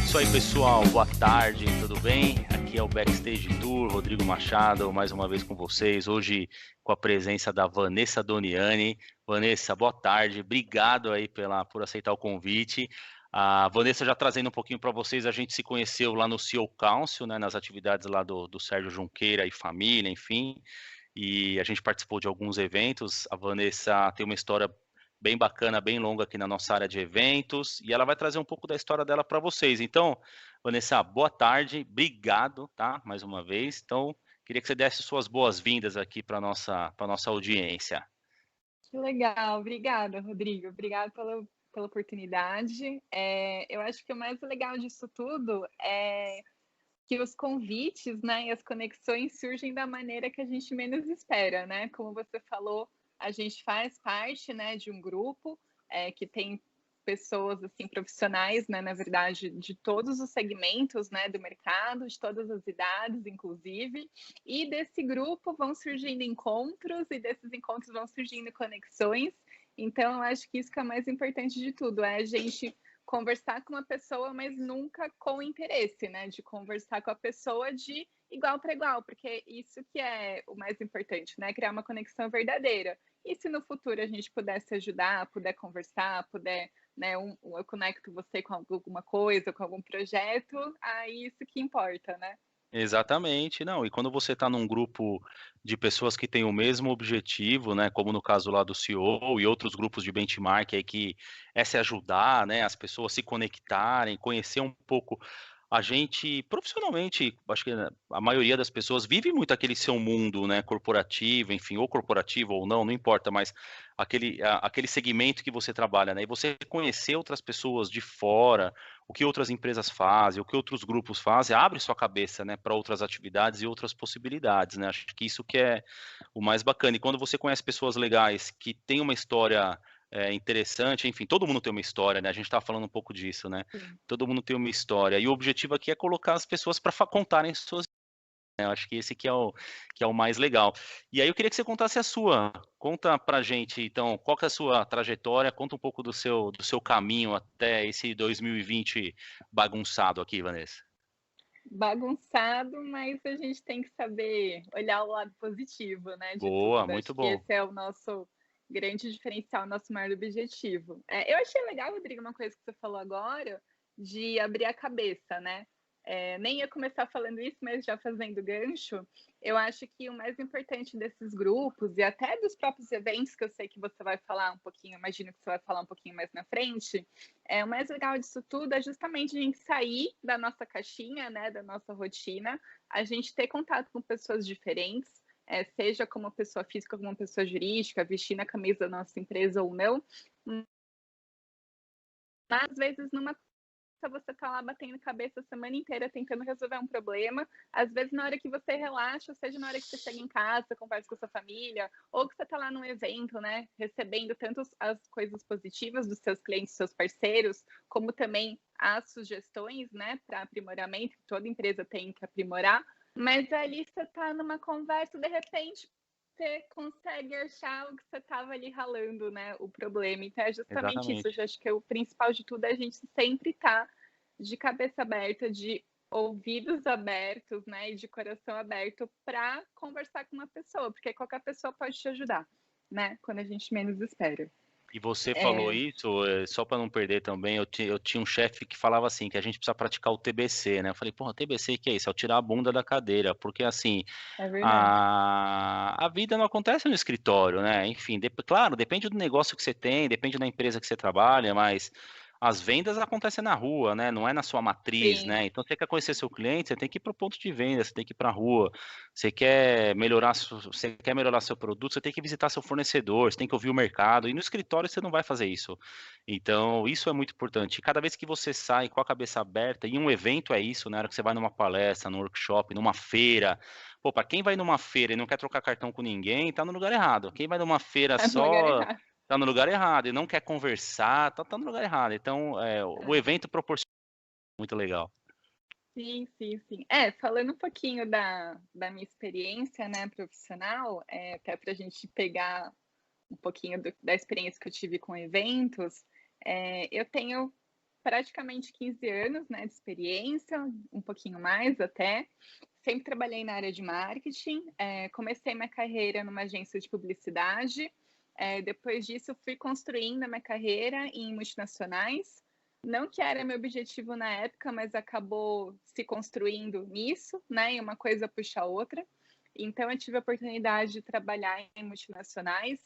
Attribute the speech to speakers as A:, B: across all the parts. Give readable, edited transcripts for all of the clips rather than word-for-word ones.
A: Isso aí, pessoal, boa tarde, tudo bem? Aqui é o Backstage Tour, Rodrigo Machado, mais uma vez com vocês, hoje com a presença da Vanessa Doniani. Vanessa, boa tarde, obrigado aí por aceitar o convite. A Vanessa já trazendo um pouquinho para vocês, a gente se conheceu lá no CEO Council, né, nas atividades lá do Sérgio Junqueira e família, enfim, e a gente participou de alguns eventos. A Vanessa tem uma história bem bacana, bem longa aqui na nossa área de eventos, e ela vai trazer um pouco da história dela para vocês. Então, Vanessa, boa tarde, obrigado, tá? Mais uma vez. Então, queria que você desse suas boas-vindas aqui para nossa audiência.
B: Que legal, obrigada, Rodrigo. Obrigada pela oportunidade. Eu acho que o mais legal disso tudo é que os convites, né, e as conexões surgem da maneira que a gente menos espera, né? Como você falou, a gente faz parte, né, de um grupo que tem pessoas assim profissionais, né, na verdade, de todos os segmentos, né, do mercado, de todas as idades, inclusive, e desse grupo vão surgindo encontros e desses encontros vão surgindo conexões. Então, eu acho que isso que é o mais importante de tudo, é a gente conversar com uma pessoa, mas nunca com interesse, né? De conversar com a pessoa de igual para igual, porque isso que é o mais importante, né? Criar uma conexão verdadeira. E se no futuro a gente pudesse ajudar, puder conversar, puder, né? Eu conecto você com alguma coisa, com algum projeto, aí isso que importa, né?
A: Exatamente, não. E quando você está num grupo de pessoas que têm o mesmo objetivo, né, como no caso lá do CEO e outros grupos de benchmark aí que é se ajudar, né, as pessoas se conectarem, conhecer um pouco a gente profissionalmente, acho que a maioria das pessoas vive muito aquele seu mundo, né, corporativo, enfim, ou corporativo ou não, não importa, mas aquele segmento que você trabalha, né, e você conhecer outras pessoas de fora, o que outras empresas fazem, o que outros grupos fazem, abre sua cabeça, né, para outras atividades e outras possibilidades, né? Acho que isso que é o mais bacana. E quando você conhece pessoas legais que têm uma história interessante, enfim, todo mundo tem uma história, né? A gente estava falando um pouco disso, né?
B: Sim.
A: Todo mundo tem uma história. E o objetivo aqui é colocar as pessoas para contarem suas. Eu acho que esse que é o mais legal. E aí eu queria que você contasse a sua. Conta pra gente, então, qual que é a sua trajetória, conta um pouco do seu caminho até esse 2020 bagunçado aqui, Vanessa.
B: Bagunçado, mas a gente tem que saber olhar o lado positivo, né, de
A: Boa,
B: tudo.
A: muito
B: Acho que
A: bom.
B: esse é o nosso grande diferencial, nosso maior objetivo. Eu achei legal, Rodrigo, uma coisa que você falou agora, de abrir a cabeça, né? Nem ia começar falando isso, mas já fazendo gancho, eu acho que o mais importante desses grupos e até dos próprios eventos, que eu sei que você vai falar um pouquinho, imagino que você vai falar um pouquinho mais na frente, o mais legal disso tudo é justamente a gente sair da nossa caixinha, né, da nossa rotina, a gente ter contato com pessoas diferentes, seja como pessoa física, como pessoa jurídica, vestindo a camisa da nossa empresa ou não, mas às vezes numa você tá lá batendo cabeça a semana inteira tentando resolver um problema. Às vezes, na hora que você relaxa, seja na hora que você chega em casa, conversa com a sua família, ou que você tá lá num evento, né, recebendo tanto as coisas positivas dos seus clientes, seus parceiros, como também as sugestões, né, para aprimoramento, que toda empresa tem que aprimorar. Mas ali você tá numa conversa, de repente, você consegue achar o que você estava ali ralando, né? O problema. Então é justamente isso. Eu
A: Exatamente.
B: acho que o principal de tudo é a gente sempre estar de cabeça aberta, de ouvidos abertos, né? E de coração aberto para conversar com uma pessoa, porque qualquer pessoa pode te ajudar, né? Quando a gente menos espera.
A: E você falou
B: É,
A: isso, só para não perder também, eu tinha um chefe que falava assim, que a gente precisa praticar o TBC, né? Eu falei, porra, TBC, que é isso? É o tirar a bunda da cadeira, porque assim,
B: é verdade.
A: a vida não acontece no escritório, né? Enfim, claro, depende do negócio que você tem, depende da empresa que você trabalha, mas as vendas acontecem na rua, né, não é na sua matriz,
B: Sim,
A: né, então você quer conhecer seu cliente, você tem que ir para o ponto de venda, você tem que ir para a rua, você quer melhorar seu produto, você tem que visitar seu fornecedor, você tem que ouvir o mercado, e no escritório você não vai fazer isso. Então, isso é muito importante. E cada vez que você sai com a cabeça aberta, e um evento é isso, né, na hora que você vai numa palestra, num workshop, numa feira, pô, para quem vai numa feira e não quer trocar cartão com ninguém, tá no lugar errado. Quem vai numa feira
B: tá no lugar
A: só
B: errado.
A: tá no lugar errado e não quer conversar, tá no lugar errado. Então, o
B: É.
A: evento proporciona muito legal.
B: Sim, sim, sim. É, falando um pouquinho da minha experiência, né, profissional, até para a gente pegar um pouquinho da experiência que eu tive com eventos, eu tenho praticamente 15 anos, né, de experiência, um pouquinho mais até. Sempre trabalhei na área de marketing, comecei minha carreira numa agência de publicidade, depois disso fui construindo a minha carreira em multinacionais, não que era meu objetivo na época, mas acabou se construindo nisso, né, e uma coisa puxa a outra. Então eu tive a oportunidade de trabalhar em multinacionais,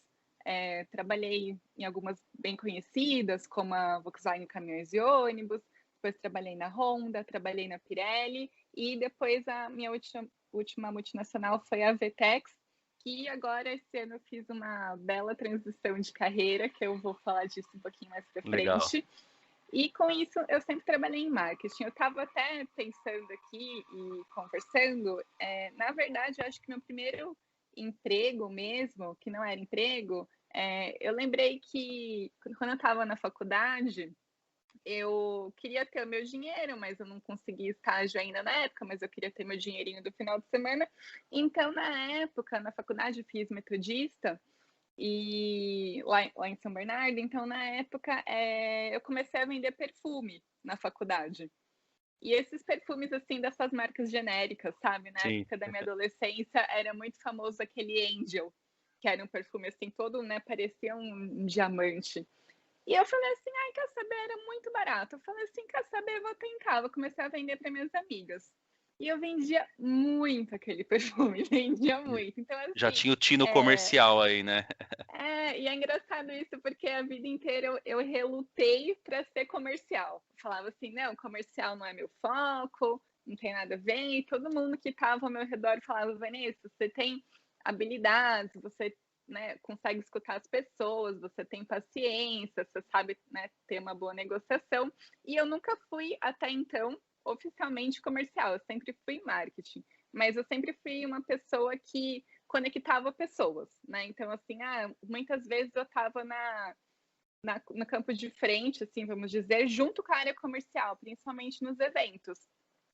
B: trabalhei em algumas bem conhecidas, como a Volkswagen Caminhões e Ônibus, depois trabalhei na Honda, trabalhei na Pirelli, e depois a minha última multinacional foi a Vtex, que agora esse ano eu fiz uma bela transição de carreira, que eu vou falar disso um pouquinho mais para
A: Legal.
B: frente. E com isso eu sempre trabalhei em marketing. Eu estava até pensando aqui e conversando, na verdade, eu acho que meu primeiro emprego mesmo, que não era emprego, eu lembrei que quando eu estava na faculdade, eu queria ter o meu dinheiro, mas eu não conseguia estágio ainda na época, mas eu queria ter meu dinheirinho do final de semana. Então, na época, na faculdade, eu fiz metodista e lá em São Bernardo. Então, na época, eu comecei a vender perfume na faculdade. E esses perfumes, assim, dessas marcas genéricas, sabe? Na
A: Sim.
B: época da minha adolescência, era muito famoso aquele Angel, que era um perfume, assim, todo, né? Parecia um diamante. E eu falei assim, ai, quer saber? Era muito barato. Eu falei assim, quer saber? Vou tentar. Eu comecei a vender para minhas amigas. E eu vendia muito aquele perfume, vendia muito. Então,
A: Já
B: assim,
A: tinha o tino
B: é,
A: comercial aí, né?
B: e é engraçado isso, porque a vida inteira eu relutei para ser comercial. Eu falava assim, não, comercial não é meu foco, não tem nada a ver. E todo mundo que estava ao meu redor falava, Vanessa, você tem habilidades, você, né, consegue escutar as pessoas, você tem paciência, você sabe, né, ter uma boa negociação. E eu nunca fui, até então, oficialmente comercial, eu sempre fui marketing. Mas eu sempre fui uma pessoa que conectava pessoas, né? Então, assim, muitas vezes eu estava no campo de frente, assim, vamos dizer, junto com a área comercial, principalmente nos eventos.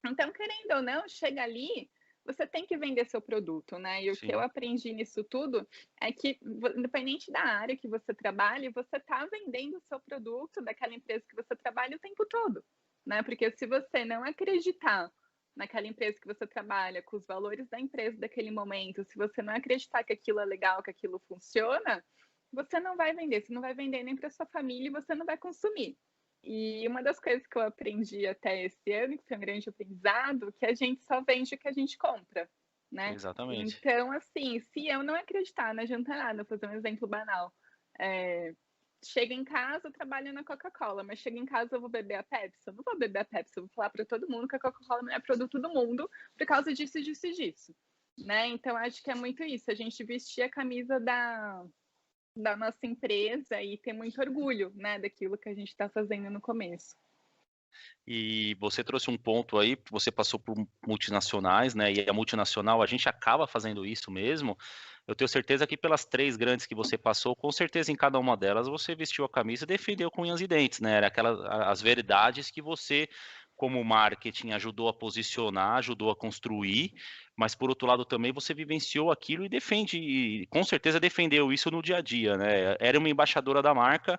B: Então, querendo ou não, chega ali, você tem que vender seu produto, né? E o que eu
A: Sim,
B: aprendi nisso tudo é que, independente da área que você trabalhe, você está vendendo o seu produto daquela empresa que você trabalha o tempo todo, né? Porque se você não acreditar naquela empresa que você trabalha, com os valores da empresa daquele momento, se você não acreditar que aquilo é legal, que aquilo funciona, você não vai vender, você não vai vender nem para sua família e você não vai consumir. E uma das coisas que eu aprendi até esse ano, que foi um grande aprendizado, que a gente só vende o que a gente compra, né?
A: exatamente.
B: Então, assim, se eu não acreditar, não adianta nada, vou fazer um exemplo banal. Chego em casa, eu trabalho na Coca-Cola, mas chego em casa eu vou beber a Pepsi? Eu não vou beber a Pepsi, eu vou falar para todo mundo que a Coca-Cola não é produto do mundo por causa disso, disso e disso. Né? Então, acho que é muito isso, a gente vestir a camisa da nossa empresa e ter muito orgulho, né, daquilo que a gente está fazendo no começo.
A: E você trouxe um ponto aí, você passou por multinacionais, né? E a multinacional, a gente acaba fazendo isso mesmo. Eu tenho certeza que pelas três grandes que você passou, com certeza em cada uma delas você vestiu a camisa e defendeu com unhas e dentes, né? Era aquelas as verdades que você, como marketing, ajudou a posicionar, ajudou a construir, mas por outro lado também você vivenciou aquilo e defende, e com certeza defendeu isso no dia a dia, né? Era uma embaixadora da marca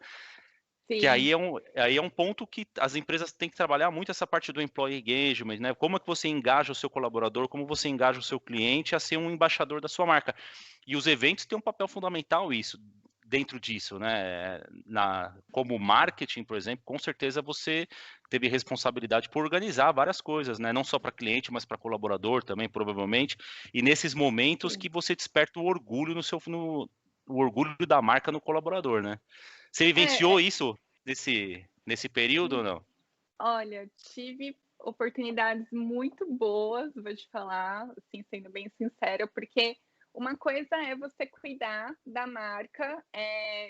A: que
B: Sim,
A: aí é um ponto que as empresas têm que trabalhar muito essa parte do employee engagement, né? Como é que você engaja o seu colaborador, como você engaja o seu cliente a ser um embaixador da sua marca. E os eventos têm um papel fundamental dentro disso, né? Como marketing, por exemplo, com certeza você teve responsabilidade por organizar várias coisas, né? Não só para cliente, mas para colaborador também, provavelmente. E nesses momentos
B: sim.
A: que você desperta o orgulho o orgulho da marca no colaborador, né? Você vivenciou
B: É,
A: isso nesse período ou não?
B: Olha, tive oportunidades muito boas, vou te falar, assim, sendo bem sincera, porque uma coisa é você cuidar da marca,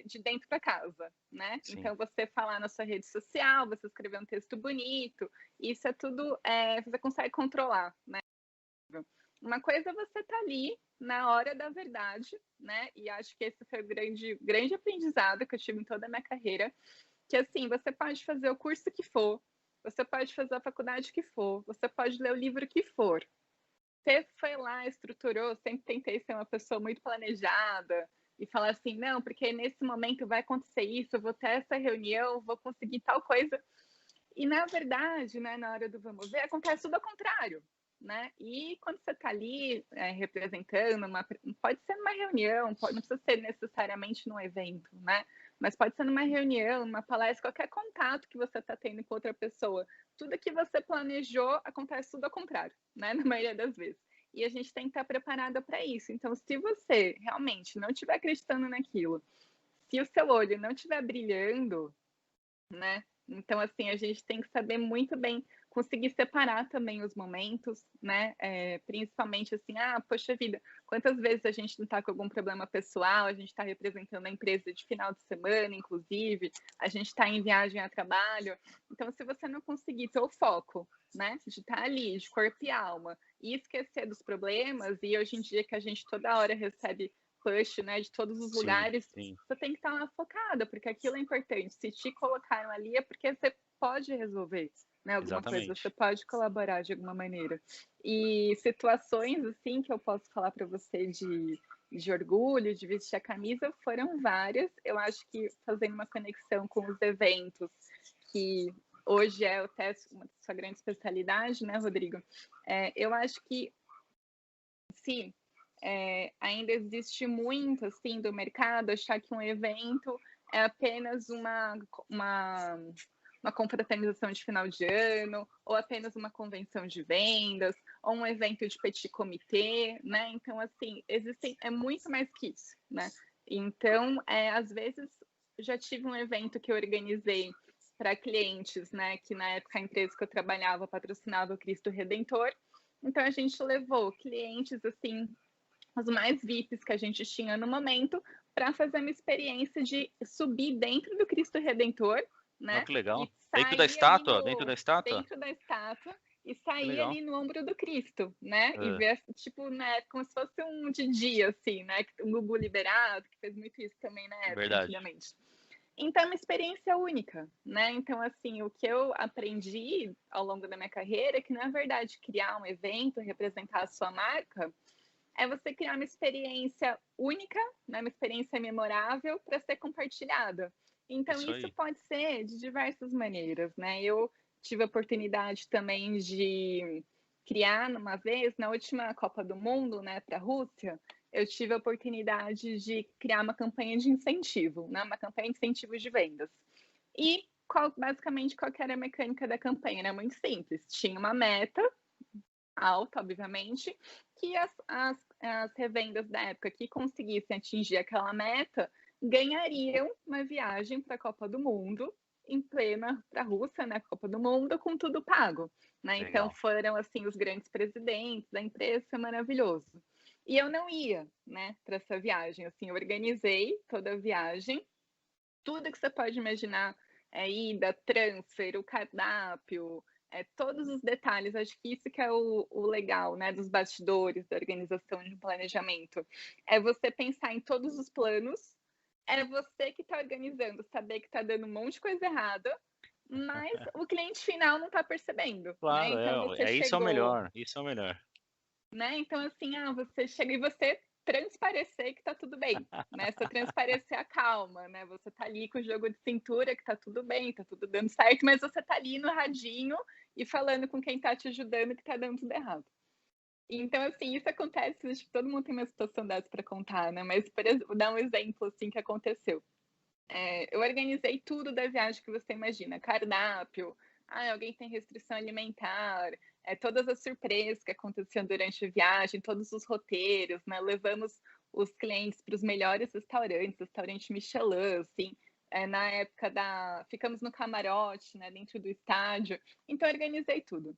B: de dentro da casa, né.
A: Sim,
B: Então você falar na sua rede social, você escrever um texto bonito, isso é tudo, você consegue controlar, né. Uma coisa é você estar ali na hora da verdade, né, e acho que esse foi o grande aprendizado que eu tive em toda a minha carreira, que assim, você pode fazer o curso que for, você pode fazer a faculdade que for, você pode ler o livro que for. Você foi lá, estruturou, sempre tentei ser uma pessoa muito planejada e falar assim, não, porque nesse momento vai acontecer isso, eu vou ter essa reunião, vou conseguir tal coisa. E na verdade, né, na hora do vamos ver, acontece tudo ao contrário, né? E quando você está ali representando, pode ser numa reunião, não precisa ser necessariamente num evento, né? Mas pode ser numa reunião, numa palestra, qualquer contato que você está tendo com outra pessoa. Tudo que você planejou acontece tudo ao contrário, né? Na maioria das vezes. E a gente tem que estar preparada para isso. Então, se você realmente não estiver acreditando naquilo, se o seu olho não estiver brilhando, né? Então, assim, a gente tem que saber muito bem conseguir separar também os momentos, né? Principalmente assim, poxa vida, quantas vezes a gente não está com algum problema pessoal, a gente está representando a empresa de final de semana, inclusive, a gente está em viagem a trabalho. Então, se você não conseguir ter o foco, né, de estar ali, de corpo e alma, e esquecer dos problemas, e hoje em dia que a gente toda hora recebe push, né, de todos os
A: sim,
B: lugares,
A: sim,
B: você tem que estar lá focada, porque aquilo é importante. Se te colocaram ali é porque você pode resolver, né, alguma coisa, você
A: exatamente.
B: pode colaborar de alguma maneira. E situações assim que eu posso falar para você de orgulho, de vestir a camisa, foram várias. Eu acho que fazendo uma conexão com os eventos, que hoje é até uma sua grande especialidade, né, Rodrigo? Eu acho que sim, ainda existe muito assim do mercado achar que um evento é apenas uma, uma confraternização de final de ano, ou apenas uma convenção de vendas, ou um evento de petit comité, né? Então, assim, é muito mais que isso, né? Então, às vezes, já tive um evento que eu organizei para clientes, né? Que na época a empresa que eu trabalhava patrocinava o Cristo Redentor. Então, a gente levou clientes, assim, os mais VIPs que a gente tinha no momento, para fazer uma experiência de subir dentro do Cristo Redentor,
A: Olha
B: né?
A: que legal.
B: E
A: Dentro da
B: sair ali
A: estátua? Dentro da
B: no
A: estátua?
B: dentro da estátua e
A: Que
B: sair
A: legal.
B: ali no ombro do Cristo, né? E
A: É,
B: ver tipo, né, como se fosse um de dia assim, né? O Gugu Liberado, que fez muito isso também na época,
A: verdade.
B: antigamente. Então, é uma experiência única, né? Então, assim, o que eu aprendi ao longo da minha carreira é que, na verdade, criar um evento, representar a sua marca, é você criar uma experiência única, né, uma experiência memorável para ser compartilhada. Então,
A: Isso
B: isso
A: aí.
B: pode ser de diversas maneiras, né? Eu tive a oportunidade também de criar uma vez, na última Copa do Mundo, né, para a Rússia, eu tive a oportunidade de criar uma campanha de incentivo, né, uma campanha de incentivo de vendas. E basicamente qual era a mecânica da campanha? Era muito simples. Tinha uma meta alta, obviamente, que as revendas da época que conseguissem atingir aquela meta ganhariam uma viagem para a Copa do Mundo em plena para a Rússia, né, Copa do Mundo, com tudo pago, né? Então
A: Legal.
B: foram assim os grandes presidentes da empresa, foi maravilhoso. E eu não ia, né, para essa viagem, assim, eu organizei toda a viagem, tudo que você pode imaginar, ida, transfer, o cardápio, todos os detalhes. Acho que isso que é o legal, né, dos bastidores, da organização de um planejamento. É você pensar em todos os planos, é você que está organizando, saber que está dando um monte de coisa errada, mas o cliente final não está percebendo, né?
A: Claro,
B: Então você
A: isso é o
B: chegou,
A: melhor. Isso é o melhor.
B: né? Então, assim, você chega e você transparecer que tá tudo bem, né? Você transparecer a calma, né? Você tá ali com o jogo de cintura, que tá tudo bem, tá tudo dando certo, mas você tá ali no radinho e falando com quem tá te ajudando que tá dando tudo errado. Então, assim, isso acontece, acho que todo mundo tem uma situação dessa para contar, né? Mas, vou dar um exemplo, assim, que aconteceu. Eu organizei tudo da viagem que você imagina, cardápio, alguém tem restrição alimentar, todas as surpresas que aconteciam durante a viagem, todos os roteiros, né? Levamos os clientes para os melhores restaurantes, restaurante Michelin, assim, na época ficamos no camarote, né, dentro do estádio, então organizei tudo.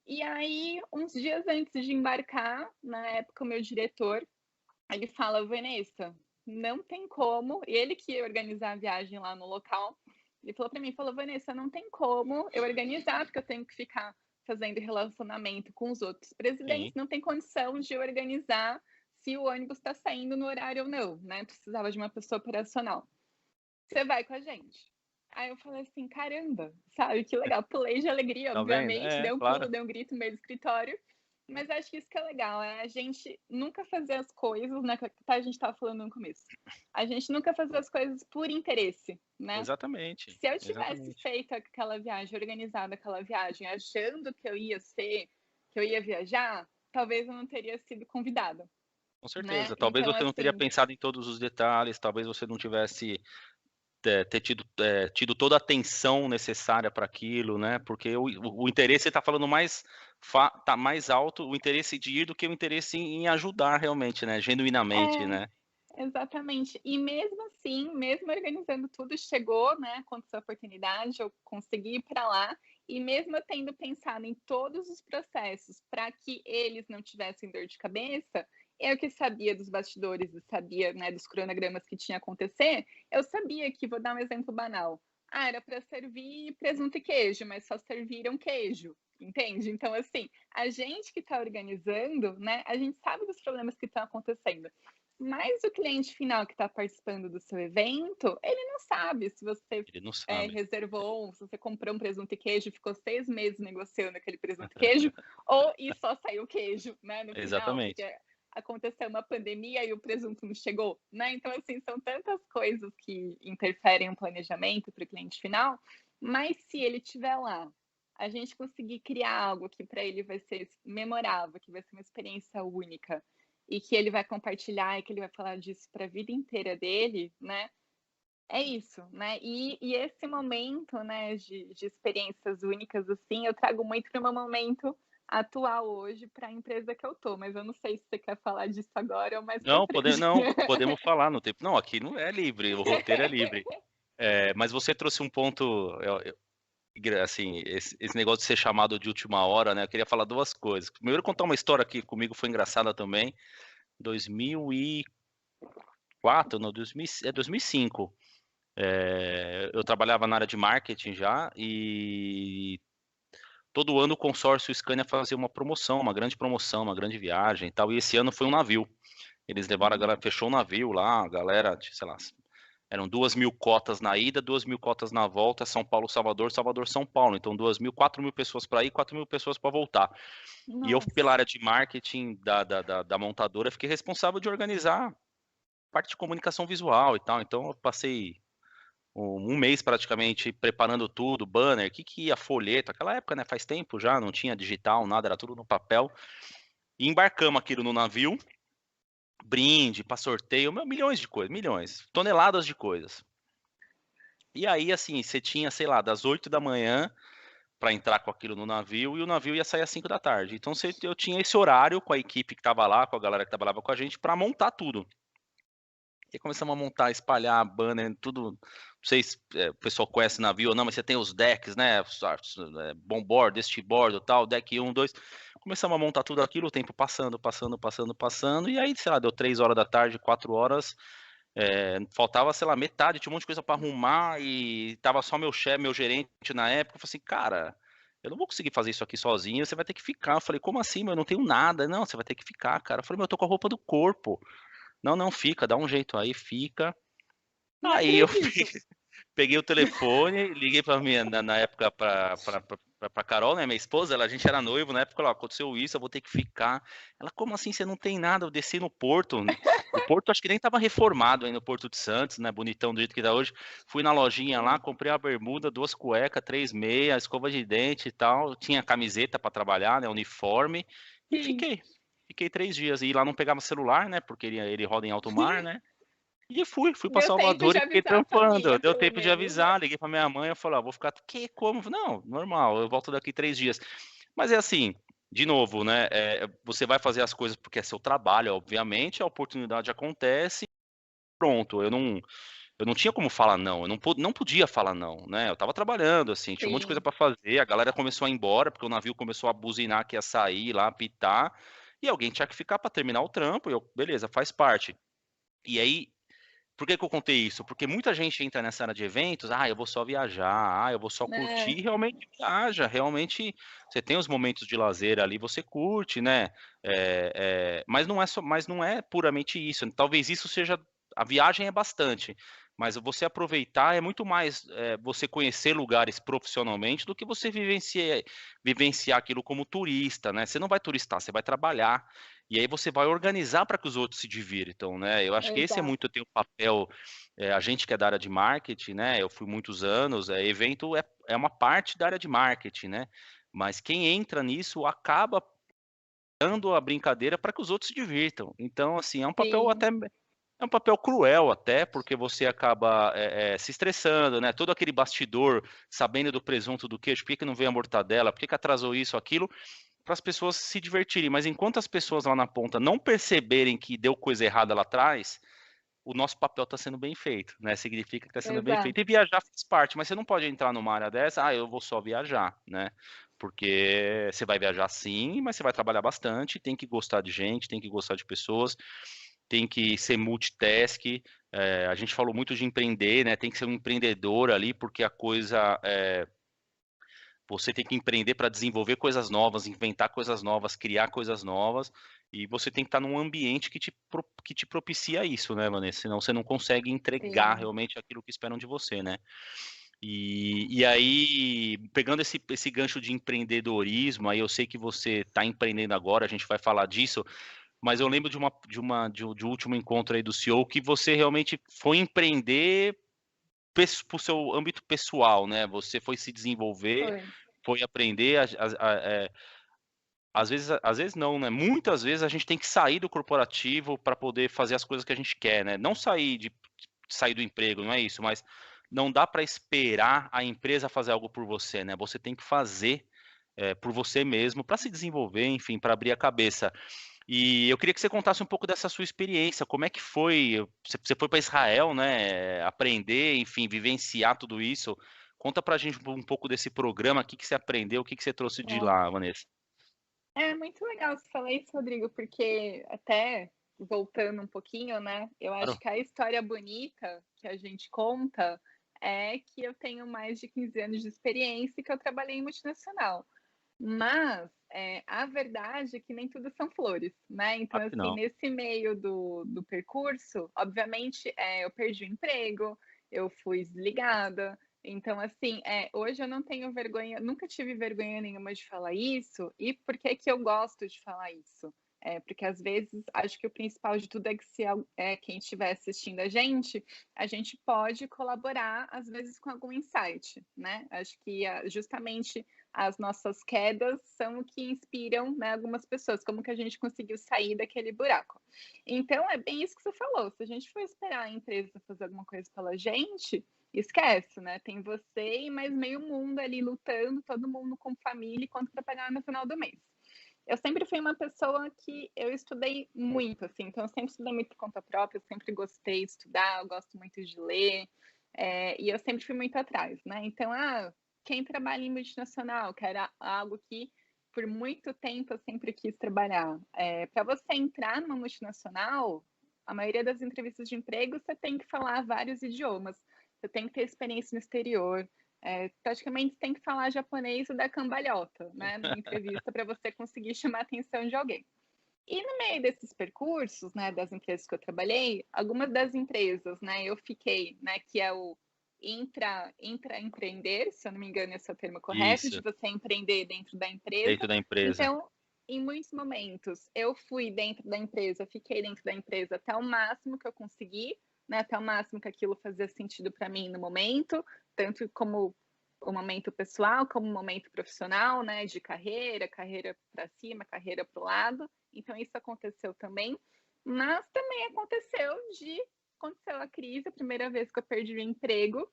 B: E aí, uns dias antes de embarcar, na época o meu diretor, ele fala: "Vanessa, não tem como", e ele que ia organizar a viagem lá no local, ele falou para mim, falou: "Vanessa, não tem como eu organizar, porque eu tenho que ficar fazendo relacionamento com os outros presidentes,
A: Sim,
B: não tem condição de organizar se o ônibus está saindo no horário ou não, né, precisava de uma pessoa operacional. Você vai com a gente?". Aí eu falei assim: "Caramba", sabe, que legal. Pulei de alegria,
A: tá vendo?
B: obviamente,
A: É,
B: dei um
A: claro.
B: pulo, dei um grito no meio do escritório, mas acho que isso que é legal, é a gente nunca fazer as coisas, né, que a gente estava falando no começo. A gente nunca fazer as coisas por interesse, né.
A: Exatamente,
B: Se eu tivesse
A: exatamente.
B: feito aquela viagem, organizado aquela viagem, achando que eu ia viajar, talvez eu não teria sido convidada,
A: Com
B: né.
A: certeza. Talvez
B: Então
A: você não teria
B: assim,
A: pensado em todos os detalhes, talvez você não tivesse tido toda a atenção necessária para aquilo, né? Porque o interesse está falando mais tá mais alto o interesse de ir do que o interesse em ajudar realmente, né? Genuinamente,
B: é
A: né?
B: exatamente. E mesmo assim, mesmo organizando tudo, chegou, né, aconteceu a oportunidade, eu consegui ir para lá, e mesmo eu tendo pensado em todos os processos para que eles não tivessem dor de cabeça, eu que sabia dos bastidores, eu sabia, né, dos cronogramas que tinha a acontecer, eu sabia que, vou dar um exemplo banal, era para servir presunto e queijo, mas só serviram queijo, entende? Então, assim, a gente que está organizando, né, a gente sabe dos problemas que estão acontecendo. Mas o cliente final que está participando do seu evento, ele não sabe se você,
A: Ele não sabe.
B: reservou, se você comprou um presunto e queijo e ficou 6 meses negociando aquele presunto e queijo, ou e só saiu queijo, né, no final, porque
A: Exatamente.
B: aconteceu uma pandemia e o presunto não chegou, né. Então, assim, são tantas coisas que interferem no planejamento para o cliente final, mas se ele estiver lá, a gente conseguir criar algo que para ele vai ser memorável, que vai ser uma experiência única, e que ele vai compartilhar e que ele vai falar disso para a vida inteira dele, né, é isso, né. E esse momento, né, de experiências únicas, assim, eu trago muito para o meu momento atual hoje, para a empresa que eu tô, mas eu não sei se você quer falar disso agora ou mais para frente.
A: Não, podemos falar no tempo. Não, aqui não é livre, o roteiro é livre. Mas você trouxe um ponto, assim, esse negócio de ser chamado de última hora, né? Eu queria falar duas coisas. Primeiro, contar uma história que comigo foi engraçada também. 2004, não, 2005. Eu trabalhava na área de marketing já e todo ano o consórcio Scania fazia uma promoção, uma grande promoção, uma grande viagem e tal. E esse ano foi um navio. Eles levaram a galera, fechou o navio lá, a galera, sei lá, eram 2.000 cotas na ida, 2.000 cotas na volta, São Paulo, Salvador, Salvador, São Paulo. Então 2.000, 4.000 pessoas para ir, 4.000 pessoas para voltar. E eu, pela
B: Nossa,
A: área de marketing da montadora, fiquei responsável de organizar parte de comunicação visual e tal. Então eu passei um mês praticamente preparando tudo, banner, que ia, folheto, aquela época, né, faz tempo já, não tinha digital, nada, era tudo no papel. E embarcamos aquilo no navio, brinde, para sorteio, milhões de coisas, milhões, toneladas de coisas. E aí, assim, você tinha, sei lá, das 8 da manhã para entrar com aquilo no navio e o navio ia sair às 5 da tarde. Então eu tinha esse horário com a equipe que estava lá, com a galera que trabalhava com a gente, para montar tudo. E aí começamos a montar, espalhar banner, tudo. Não sei se o pessoal conhece navio ou não, mas você tem os decks, né? Bomboard, board, tal, deck 1, 2. Começamos a montar tudo aquilo, o tempo passando, passando, passando, passando. E aí, sei lá, deu 3 horas da tarde, 4 horas. Faltava, sei lá, metade, tinha um monte de coisa para arrumar e tava só meu chefe, meu gerente na época. Eu falei assim, cara, eu não vou conseguir fazer isso aqui sozinho, você vai ter que ficar. Eu falei, como assim, meu? Eu não tenho nada. Não, você vai ter que ficar, cara. Eu falei, meu, eu tô com a roupa do corpo. Não, não, fica, dá um jeito aí, fica.
B: não
A: Aí eu
B: acredito.
A: peguei o telefone, liguei pra minha, na época, pra Carol, né, minha esposa, a gente era noivo, na época, ela, aconteceu isso, eu vou ter que ficar. Ela, como assim, você não tem nada? Eu desci no Porto, o Porto acho que nem tava reformado aí no Porto de Santos, né, bonitão do jeito que tá hoje. Fui na lojinha lá, comprei uma bermuda, 2 cuecas, 3 meias, escova de dente e tal, tinha camiseta pra trabalhar, né, uniforme, e
B: Sim,
A: fiquei. Fiquei 3 dias, e lá não pegava celular, né, porque ele roda em alto mar, né, e fui para
B: deu tempo
A: Salvador
B: de
A: e fiquei
B: avisar a
A: trampando.
B: família,
A: Deu
B: pelo
A: tempo de
B: menos, né.
A: avisar, liguei para minha mãe, eu falei, vou ficar, que, como? Não, normal, eu volto daqui 3 dias. Mas é assim, de novo, né, você vai fazer as coisas porque é seu trabalho, obviamente, a oportunidade acontece, pronto, eu não tinha como falar não, eu não podia falar não, né? Eu estava trabalhando, assim, tinha um monte de coisa
B: Sim,
A: para fazer, a galera começou a ir embora, porque o navio começou a buzinar que ia sair lá, apitar, e alguém tinha que ficar para terminar o trampo, e eu, beleza, faz parte. E aí, por que que eu contei isso? Porque muita gente entra nessa área de eventos, eu vou só viajar, eu vou só curtir,
B: né?
A: e realmente viaja, realmente você tem os momentos de lazer ali, você curte, né? Mas não é só, mas não é puramente isso. Talvez isso seja, a viagem é bastante, mas você aproveitar é muito mais você conhecer lugares profissionalmente do que você vivenciar aquilo como turista, né? Você não vai turistar, você vai trabalhar. E aí você vai organizar para que os outros se divirtam, né? Eu acho que esse é
B: Exato.
A: muito tem o papel, a gente que é da área de marketing, né? Eu fui muitos anos, evento é uma parte da área de marketing, né? Mas quem entra nisso acaba dando a brincadeira para que os outros se divirtam. Então, assim,
B: Sim,
A: é um papel cruel até, porque você acaba se estressando, né? Todo aquele bastidor, sabendo do presunto, do queijo, por que que não veio a mortadela, por que que atrasou isso, aquilo, para as pessoas se divertirem. Mas enquanto as pessoas lá na ponta não perceberem que deu coisa errada lá atrás, o nosso papel está sendo bem feito, né? Significa que está sendo bem
B: exato.
A: feito. E viajar faz parte, mas você não pode entrar numa área dessa, eu vou só viajar, né? Porque você vai viajar sim, mas você vai trabalhar bastante, tem que gostar de gente, tem que gostar de pessoas, tem que ser multitask. A gente falou muito de empreender, né? Tem que ser um empreendedor ali, porque a coisa você tem que empreender para desenvolver coisas novas, inventar coisas novas, criar coisas novas, e você tem que estar num ambiente que te propicia isso, né, Vanessa? Senão você não consegue entregar
B: Sim.
A: realmente aquilo que esperam de você, né? E aí, pegando esse gancho de empreendedorismo, aí eu sei que você está empreendendo agora, a gente vai falar disso, mas eu lembro de um último encontro aí do CEO que você realmente foi empreender para o seu âmbito pessoal, né? Você foi se desenvolver,
B: Foi.
A: foi aprender. Às vezes não, né? Muitas vezes a gente tem que sair do corporativo para poder fazer as coisas que a gente quer, né? Não sair do emprego, não é isso, mas não dá para esperar a empresa fazer algo por você, né? Você tem que fazer por você mesmo para se desenvolver, enfim, para abrir a cabeça. E eu queria que você contasse um pouco dessa sua experiência, como é que foi? Você foi para Israel, né? Aprender, enfim, vivenciar tudo isso. Conta pra gente um pouco desse programa, o que que você aprendeu, o que que você trouxe de lá, Vanessa.
B: É muito legal você falar isso, Rodrigo, porque até voltando um pouquinho, né? Eu acho
A: Claro.
B: que a história bonita que a gente conta é que eu tenho mais de 15 anos de experiência e que eu trabalhei em multinacional. Mas a verdade é que nem tudo são flores, né? Então,
A: Claro que
B: assim,
A: não.
B: nesse meio do percurso, obviamente, eu perdi o emprego, eu fui desligada. Então, assim, hoje eu não tenho vergonha, nunca tive vergonha nenhuma de falar isso. E por que que eu gosto de falar isso? Porque às vezes acho que o principal de tudo é que se quem estiver assistindo a gente pode colaborar, às vezes, com algum insight, né? Acho que justamente as nossas quedas são o que inspiram, né, algumas pessoas, como que a gente conseguiu sair daquele buraco. Então, é bem isso que você falou, se a gente for esperar a empresa fazer alguma coisa pela gente, esquece, né? Tem você e mais meio mundo ali lutando, todo mundo com família e quanto para pagar no final do mês. Eu sempre fui uma pessoa que eu estudei muito, assim, então eu sempre estudei muito por conta própria, eu sempre gostei de estudar, eu gosto muito de ler, e eu sempre fui muito atrás, né? Então, quem trabalha em multinacional, que era algo que por muito tempo eu sempre quis trabalhar. Para você entrar numa multinacional, a maioria das entrevistas de emprego você tem que falar vários idiomas, você tem que ter experiência no exterior, praticamente tem que falar japonês da cambalhota, né, numa entrevista para você conseguir chamar a atenção de alguém. E no meio desses percursos, né, das empresas que eu trabalhei, algumas das empresas, né, eu fiquei, né, que é o intraempreender, se eu não me engano esse é o termo correto, de
A: Isso,
B: você empreender dentro da empresa.
A: dentro da empresa.
B: Então, em muitos momentos, eu fui dentro da empresa, fiquei dentro da empresa até o máximo que eu consegui, né, até o máximo que aquilo fazia sentido para mim no momento, tanto como o momento pessoal, como o momento profissional, né, de carreira para cima, carreira para o lado. Então, isso aconteceu também. Mas também aconteceu a crise, a primeira vez que eu perdi o emprego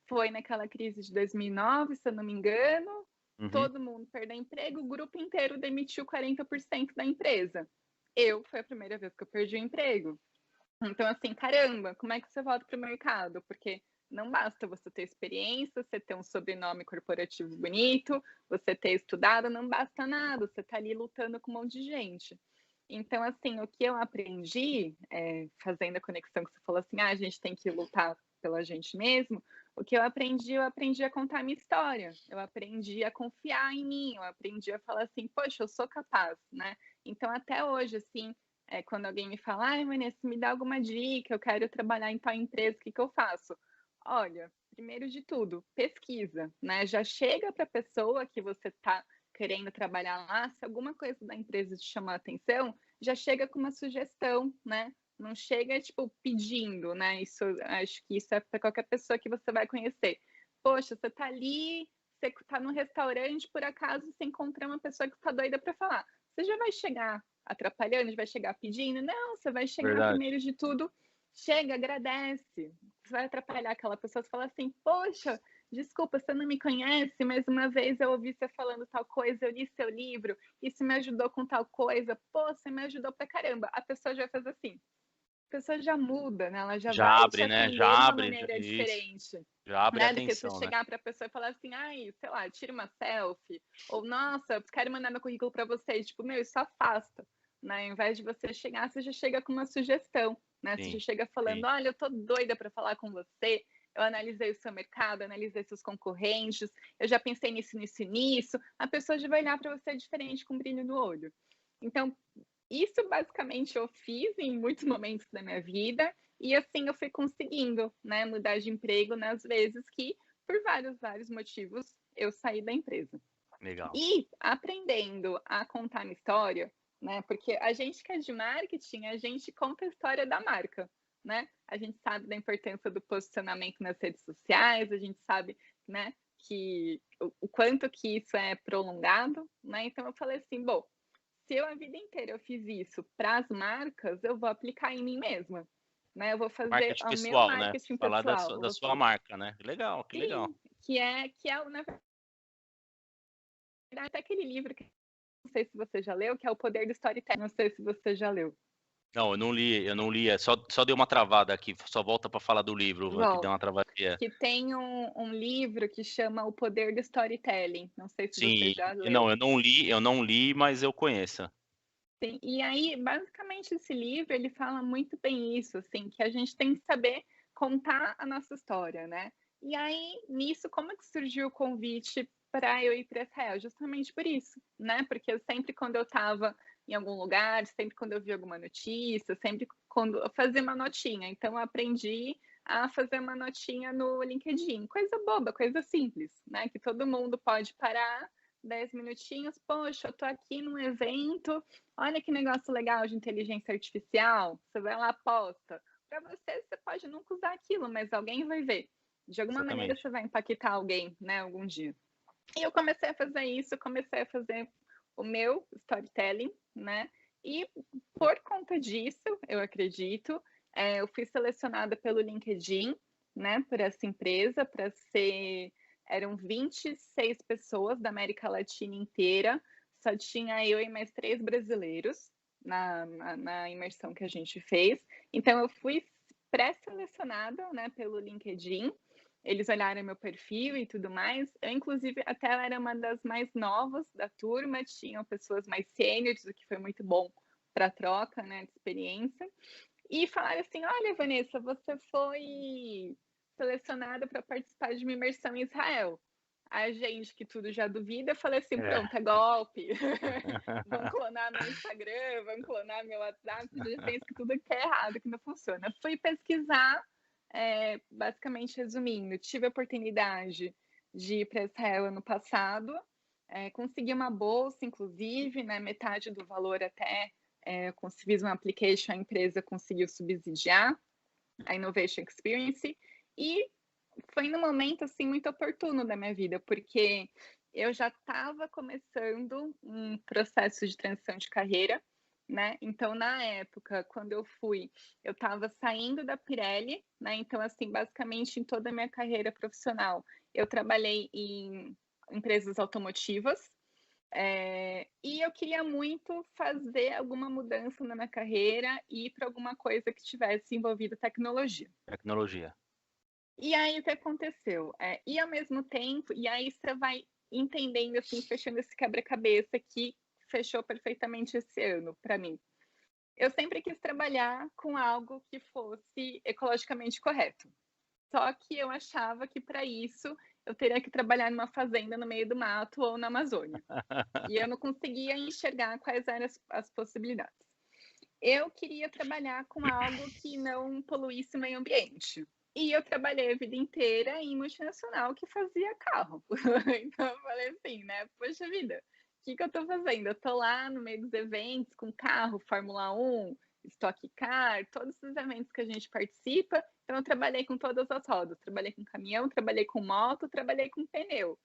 B: foi naquela crise de 2009, se eu não me engano.
A: Uhum.
B: Todo mundo perdeu emprego, o grupo inteiro demitiu 40% da empresa. Foi a primeira vez que eu perdi o emprego. Então, assim, caramba, como é que você volta para o mercado? Porque não basta você ter experiência, você ter um sobrenome corporativo bonito, você ter estudado, não basta nada, você está ali lutando com um monte de gente. Então, assim, o que eu aprendi, fazendo a conexão que você falou assim, a gente tem que lutar pela gente mesmo, o que eu aprendi a contar a minha história, eu aprendi a confiar em mim, eu aprendi a falar assim, poxa, eu sou capaz, né? Então, até hoje, assim, quando alguém me fala, ai, Vanessa, me dá alguma dica, eu quero trabalhar em tal empresa, o que que eu faço? Olha, primeiro de tudo, pesquisa, né? Já chega para a pessoa que você está querendo trabalhar lá, se alguma coisa da empresa te chamar a atenção, já chega com uma sugestão, né? Não chega, tipo, pedindo, né? Isso, acho que isso é para qualquer pessoa que você vai conhecer. Poxa, você está ali, você está no restaurante, por acaso você encontra uma pessoa que está doida para falar. Você já vai chegar atrapalhando, vai chegar pedindo? Não, você vai chegar
A: Verdade.
B: primeiro de tudo, chega, agradece. Você vai atrapalhar aquela pessoa, você fala assim, poxa, desculpa, você não me conhece, mas uma vez eu ouvi você falando tal coisa, eu li seu livro, isso me ajudou com tal coisa, pô, você me ajudou pra caramba. A pessoa já faz assim, a pessoa já muda, né? Ela já
A: Já
B: vai te
A: abre, né?
B: atender de
A: Já
B: uma
A: abre,
B: maneira
A: isso.
B: diferente,
A: Já abre a
B: né? Do que você
A: atenção, né?
B: chegar para a pessoa e falar assim, ai, sei lá, tira uma selfie, ou nossa, quero mandar meu currículo para vocês, tipo, meu, isso afasta, né? Ao invés de você chegar, você já chega com uma sugestão, né? Você já
A: Sim,
B: chega falando,
A: sim.
B: olha, eu tô doida para falar com você, eu analisei o seu mercado, analisei seus concorrentes, eu já pensei nisso, nisso e nisso, a pessoa já vai olhar para você diferente, com um brilho no olho. Então, isso basicamente eu fiz em muitos momentos da minha vida e assim eu fui conseguindo, né, mudar de emprego nas vezes que, por vários motivos, eu saí da empresa.
A: Legal.
B: E aprendendo a contar minha história, né, porque a gente que é de marketing, a gente conta a história da marca, né? A gente sabe da importância do posicionamento nas redes sociais, a gente sabe, né, que o quanto que isso é prolongado, né? Então eu falei assim, bom, se eu a vida inteira eu fiz isso para as marcas, eu vou aplicar em mim mesma, né? Eu vou fazer
A: Marketing
B: o meu
A: pessoal, né?
B: marketing
A: Falar da
B: pessoal.
A: sua, da sua marca, né? Legal, que legal.
B: Sim, que é na verdade até aquele livro que não sei se você já leu, que é O Poder do Storytelling. Não sei se você já leu.
A: Não, eu não li, só deu uma travada aqui, só volta para falar do livro, que deu
B: Bom,
A: uma travadinha.
B: que tem um livro que chama O Poder do Storytelling. Não sei se você
A: Sim,
B: já
A: não,
B: leu.
A: eu não li, mas eu conheço.
B: Sim, e aí, basicamente, esse livro ele fala muito bem isso, assim, que a gente tem que saber contar a nossa história, né? E aí, nisso, como é que surgiu o convite para eu ir para Israel? Justamente por isso, né? Porque eu sempre, quando eu estava em algum lugar, sempre quando eu vi alguma notícia, sempre quando eu fazia uma notinha. Então, eu aprendi a fazer uma notinha no LinkedIn. Coisa boba, coisa simples, né? Que todo mundo pode parar 10 minutinhos. Poxa, eu tô aqui num evento, olha que negócio legal de inteligência artificial. Você vai lá, posta. Para você, você pode nunca usar aquilo, mas alguém vai ver. De alguma maneira,
A: Exatamente.
B: você vai impactar alguém, né, algum dia. E eu comecei a fazer isso, comecei a fazer o meu storytelling, né? E por conta disso, eu acredito, eu fui selecionada pelo LinkedIn, né, por essa empresa, para ser. Eram 26 pessoas da América Latina inteira, só tinha eu e mais 3 brasileiros na imersão que a gente fez. Então, eu fui pré-selecionada, né, pelo LinkedIn. Eles olharam meu perfil e tudo mais. Eu, inclusive, até era uma das mais novas da turma, tinham pessoas mais sêniores, o que foi muito bom para a troca, né, de experiência. E falaram assim: olha, Vanessa, você foi selecionada para participar de uma imersão em Israel. A gente que tudo já duvida, eu falei assim:
A: É.
B: pronto, é golpe. Vão clonar meu Instagram, vão clonar meu WhatsApp, já penso que tudo que é errado, que não funciona. Fui pesquisar, basicamente resumindo, tive a oportunidade de ir para Israel ano passado, consegui uma bolsa, inclusive, né, metade do valor até fiz um application, a empresa conseguiu subsidiar a Innovation Experience e foi num momento assim muito oportuno da minha vida, porque eu já estava começando um processo de transição de carreira, né? Então, na época, quando eu fui, eu estava saindo da Pirelli, né? Então, assim, basicamente em toda a minha carreira profissional, eu trabalhei em empresas automotivas, E eu queria muito fazer alguma mudança na minha carreira e ir para alguma coisa que tivesse envolvido tecnologia.
A: Tecnologia.
B: E aí o que aconteceu? E ao mesmo tempo, e aí você vai entendendo, assim, fechando esse quebra-cabeça que fechou perfeitamente esse ano para mim. Eu sempre quis trabalhar com algo que fosse ecologicamente correto. Só que eu achava que para isso eu teria que trabalhar numa fazenda no meio do mato ou na Amazônia. E eu não conseguia enxergar quais eram as possibilidades. Eu queria trabalhar com algo que não poluísse o meio ambiente. E eu trabalhei a vida inteira em multinacional que fazia carro. Então eu falei assim, né? Poxa vida, o que eu estou fazendo? Eu estou lá no meio dos eventos com carro, Fórmula 1, Stock Car, todos os eventos que a gente participa. Então eu trabalhei com todas as rodas. Trabalhei com caminhão, trabalhei com moto, trabalhei com pneu.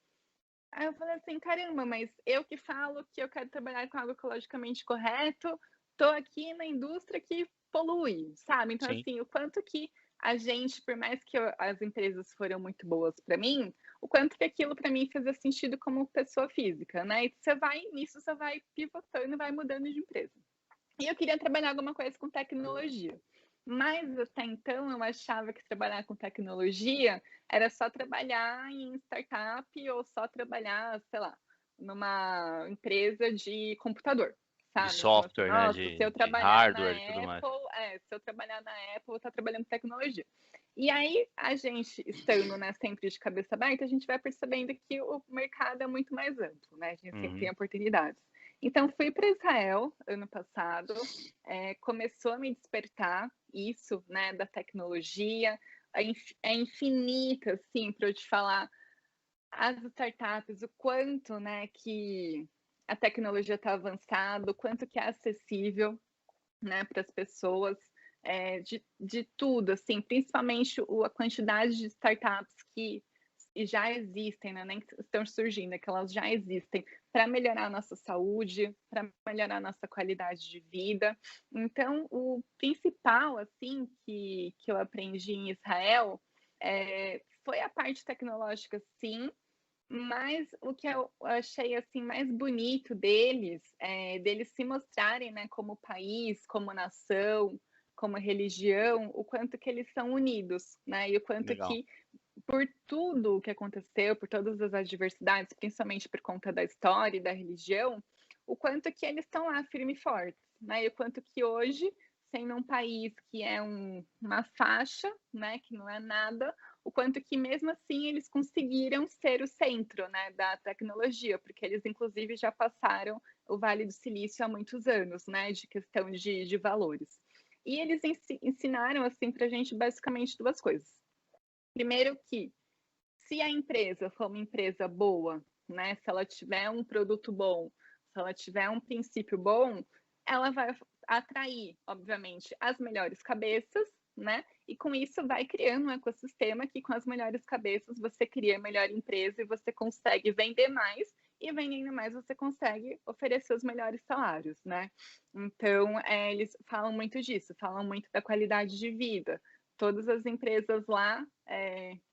B: Aí eu falei assim, caramba, mas eu que falo que eu quero trabalhar com algo ecologicamente correto, tô aqui na indústria que polui, sabe? Então,
A: Sim,
B: assim, o quanto que a gente, por mais que as empresas foram muito boas para mim, o quanto que aquilo para mim fazia sentido como pessoa física, né? E você vai pivotando, vai mudando de empresa. E eu queria trabalhar alguma coisa com tecnologia. Mas até então eu achava que trabalhar com tecnologia era só trabalhar em startup ou só trabalhar, sei lá, numa empresa de computador,
A: de
B: sabe? Então, assim,
A: software, né,
B: nossa, se eu
A: de
B: trabalhar na
A: hardware e tudo mais.
B: Apple, se eu trabalhar na Apple, eu vou estar trabalhando com tecnologia. E aí, a gente estando, né, sempre de cabeça aberta, a gente vai percebendo que o mercado é muito mais amplo, né? A gente sempre tem
A: Uhum.
B: oportunidades. Então, fui para Israel ano passado, começou a me despertar isso, né, da tecnologia, é infinita, assim, para eu te falar, as startups, o quanto, né, que a tecnologia está avançada, o quanto que é acessível, né, para as pessoas, de tudo, assim, principalmente a quantidade de startups que já existem, né, nem estão surgindo, é que elas já existem para melhorar a nossa saúde, para melhorar a nossa qualidade de vida. Então, o principal, assim, que eu aprendi em Israel foi a parte tecnológica, sim, mas o que eu achei assim mais bonito deles, deles se mostrarem, né, como país, como nação, como religião, o quanto que eles são unidos, né? E o quanto
A: Legal.
B: que por tudo o que aconteceu, por todas as adversidades, principalmente por conta da história e da religião, o quanto que eles estão lá firme e fortes, né? E o quanto que hoje, sendo um país que é uma faixa, né, que não é nada, o quanto que mesmo assim eles conseguiram ser o centro, né, da tecnologia, porque eles inclusive já passaram o Vale do Silício há muitos anos, né, de questão de valores. E eles ensinaram assim para a gente basicamente duas coisas. Primeiro que se a empresa for uma empresa boa, né, se ela tiver um produto bom, se ela tiver um princípio bom, ela vai atrair, obviamente, as melhores cabeças, né? E com isso vai criando um ecossistema que com as melhores cabeças você cria a melhor empresa e você consegue vender mais e vendendo mais você consegue oferecer os melhores salários, né? Então, eles falam muito disso, falam muito da qualidade de vida. Todas as empresas lá,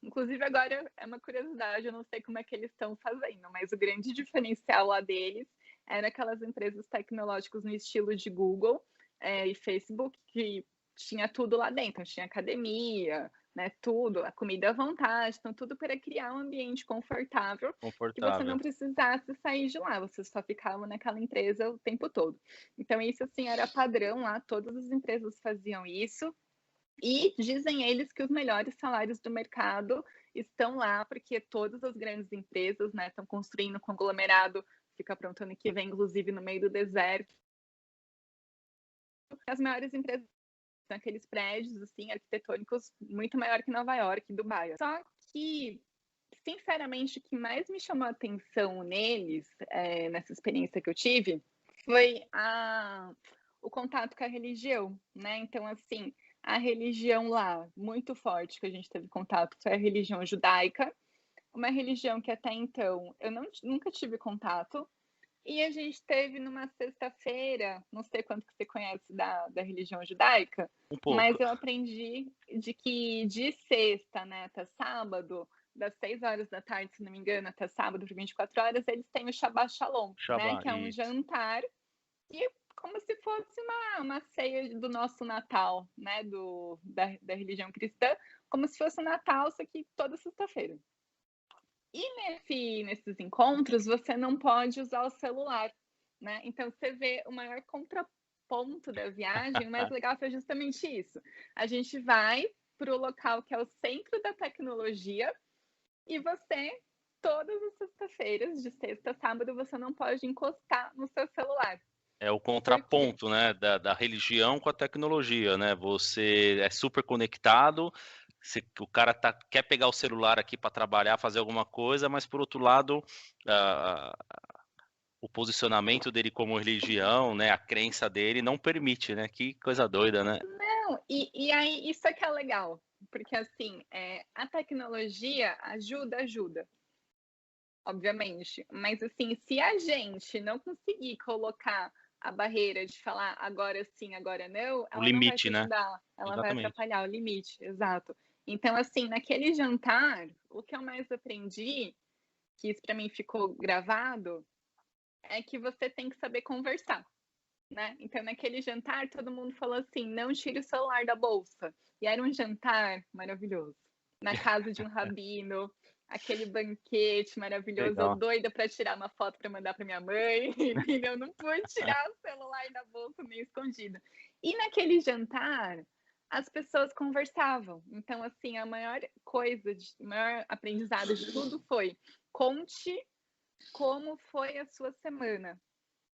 B: inclusive agora é uma curiosidade, eu não sei como é que eles estão fazendo, mas o grande diferencial lá deles era aquelas empresas tecnológicas no estilo de Google e Facebook, que tinha tudo lá dentro, tinha academia, né, tudo, a comida à vontade, então tudo para criar um ambiente confortável que você não
A: Confortável.
B: precisasse sair de lá, você só ficava naquela empresa o tempo todo. Então isso assim era padrão lá, todas as empresas faziam isso. E dizem eles que os melhores salários do mercado estão lá, porque todas as grandes empresas, né, estão construindo um conglomerado, fica pronto ano que vem, inclusive no meio do deserto. As maiores empresas são aqueles prédios assim arquitetônicos muito maior que Nova York, Dubai. Só que, sinceramente, o que mais me chamou a atenção neles, nessa experiência que eu tive, foi o contato com a religião, né? Então, assim, a religião lá, muito forte, que a gente teve contato, foi a religião judaica, uma religião que até então eu nunca tive contato, e a gente teve numa sexta-feira, não sei quanto que você conhece da religião judaica,
A: Um
B: mas
A: pouco.
B: eu aprendi de que de sexta, né, até sábado, das 6 horas da tarde, se não me engano, até sábado por 24 horas, eles têm o Shabbat Shalom, né?
A: Shabbat,
B: Que é um
A: isso.
B: jantar e como se fosse uma ceia do nosso Natal, né? Da religião cristã, como se fosse o Natal, só que toda sexta-feira. E nesses encontros, você não pode usar o celular, né? Então, você vê o maior contraponto da viagem, o mais legal foi justamente isso. A gente vai para o local que é o centro da tecnologia e você, todas as sextas-feiras, de sexta a sábado, você não pode encostar no seu celular.
A: É o
B: Por quê?
A: contraponto, né, da religião com a tecnologia, né? Você é super conectado, o cara quer pegar o celular aqui para trabalhar, fazer alguma coisa, mas por outro lado, ah, o posicionamento dele como religião, né, a crença dele não permite, né? Que coisa doida, né?
B: Não, e aí isso é que é legal, porque assim, a tecnologia ajuda, obviamente, mas assim, se a gente não conseguir colocar a barreira de falar agora sim, agora não,
A: O
B: ela não vai te
A: limite, né?
B: ajudar, ela vai
A: Exatamente.
B: atrapalhar o limite, exato. Então, assim, naquele jantar, o que eu mais aprendi, que isso para mim ficou gravado, é que você tem que saber conversar, né? Então, naquele jantar, todo mundo falou assim: não tire o celular da bolsa. E era um jantar maravilhoso, na casa de um rabino, aquele banquete maravilhoso. Eu
A: Legal.
B: doida para tirar uma foto para mandar para minha mãe, e eu não pude tirar o celular da bolsa nem escondida. E naquele jantar, as pessoas conversavam. Então, assim, a maior coisa, o maior aprendizado de tudo foi: conte como foi a sua semana.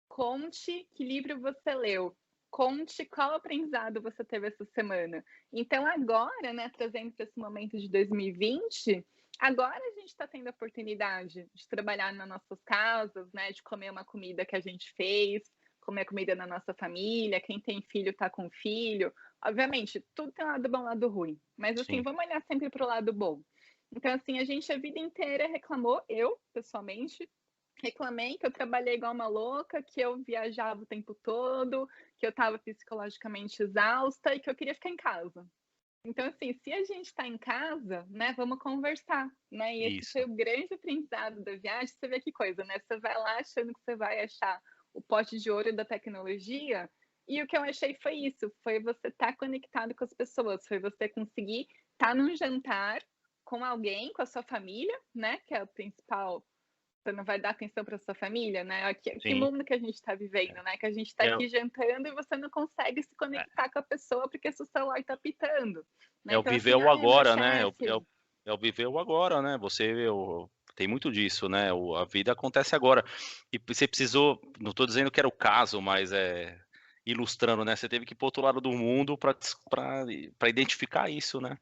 B: Conte que livro você leu. Conte qual aprendizado você teve essa semana. Então, agora, né, trazendo para esse momento de 2020, agora a gente está tendo a oportunidade de trabalhar nas nossas casas, né, de comer uma comida que a gente fez, comer comida na nossa família. Quem tem filho está com filho. Obviamente, tudo tem um lado bom e um lado ruim, mas assim,
A: Sim.
B: vamos olhar sempre para o lado bom. Então, assim, a gente a vida inteira reclamou, eu, pessoalmente, reclamei que eu trabalhei igual uma louca, que eu viajava o tempo todo, que eu estava psicologicamente exausta e que eu queria ficar em casa. Então, assim, se a gente está em casa, né, vamos conversar, né? E esse foi
A: Isso.
B: o grande aprendizado da viagem. Você vê que coisa, né? Você vai lá achando que você vai achar o pote de ouro da tecnologia, e o que eu achei foi isso, foi você estar conectado com as pessoas, foi você conseguir estar num jantar com alguém, com a sua família, né? Que é o principal. Você não vai dar atenção para sua família, né? Que
A: Sim.
B: mundo que a gente está vivendo, né? Que a gente está
A: É,
B: aqui jantando e você não consegue se
A: é,
B: conectar com a pessoa porque seu celular está pitando, né?
A: é o
B: Então,
A: viver
B: assim,
A: o
B: é meu
A: agora, né?
B: chefe.
A: É o viver o agora, né? Tem muito disso, né? A vida acontece agora. E você precisou, não estou dizendo que era o caso, mas ilustrando, né? Você teve que ir para outro lado do mundo para identificar isso, né?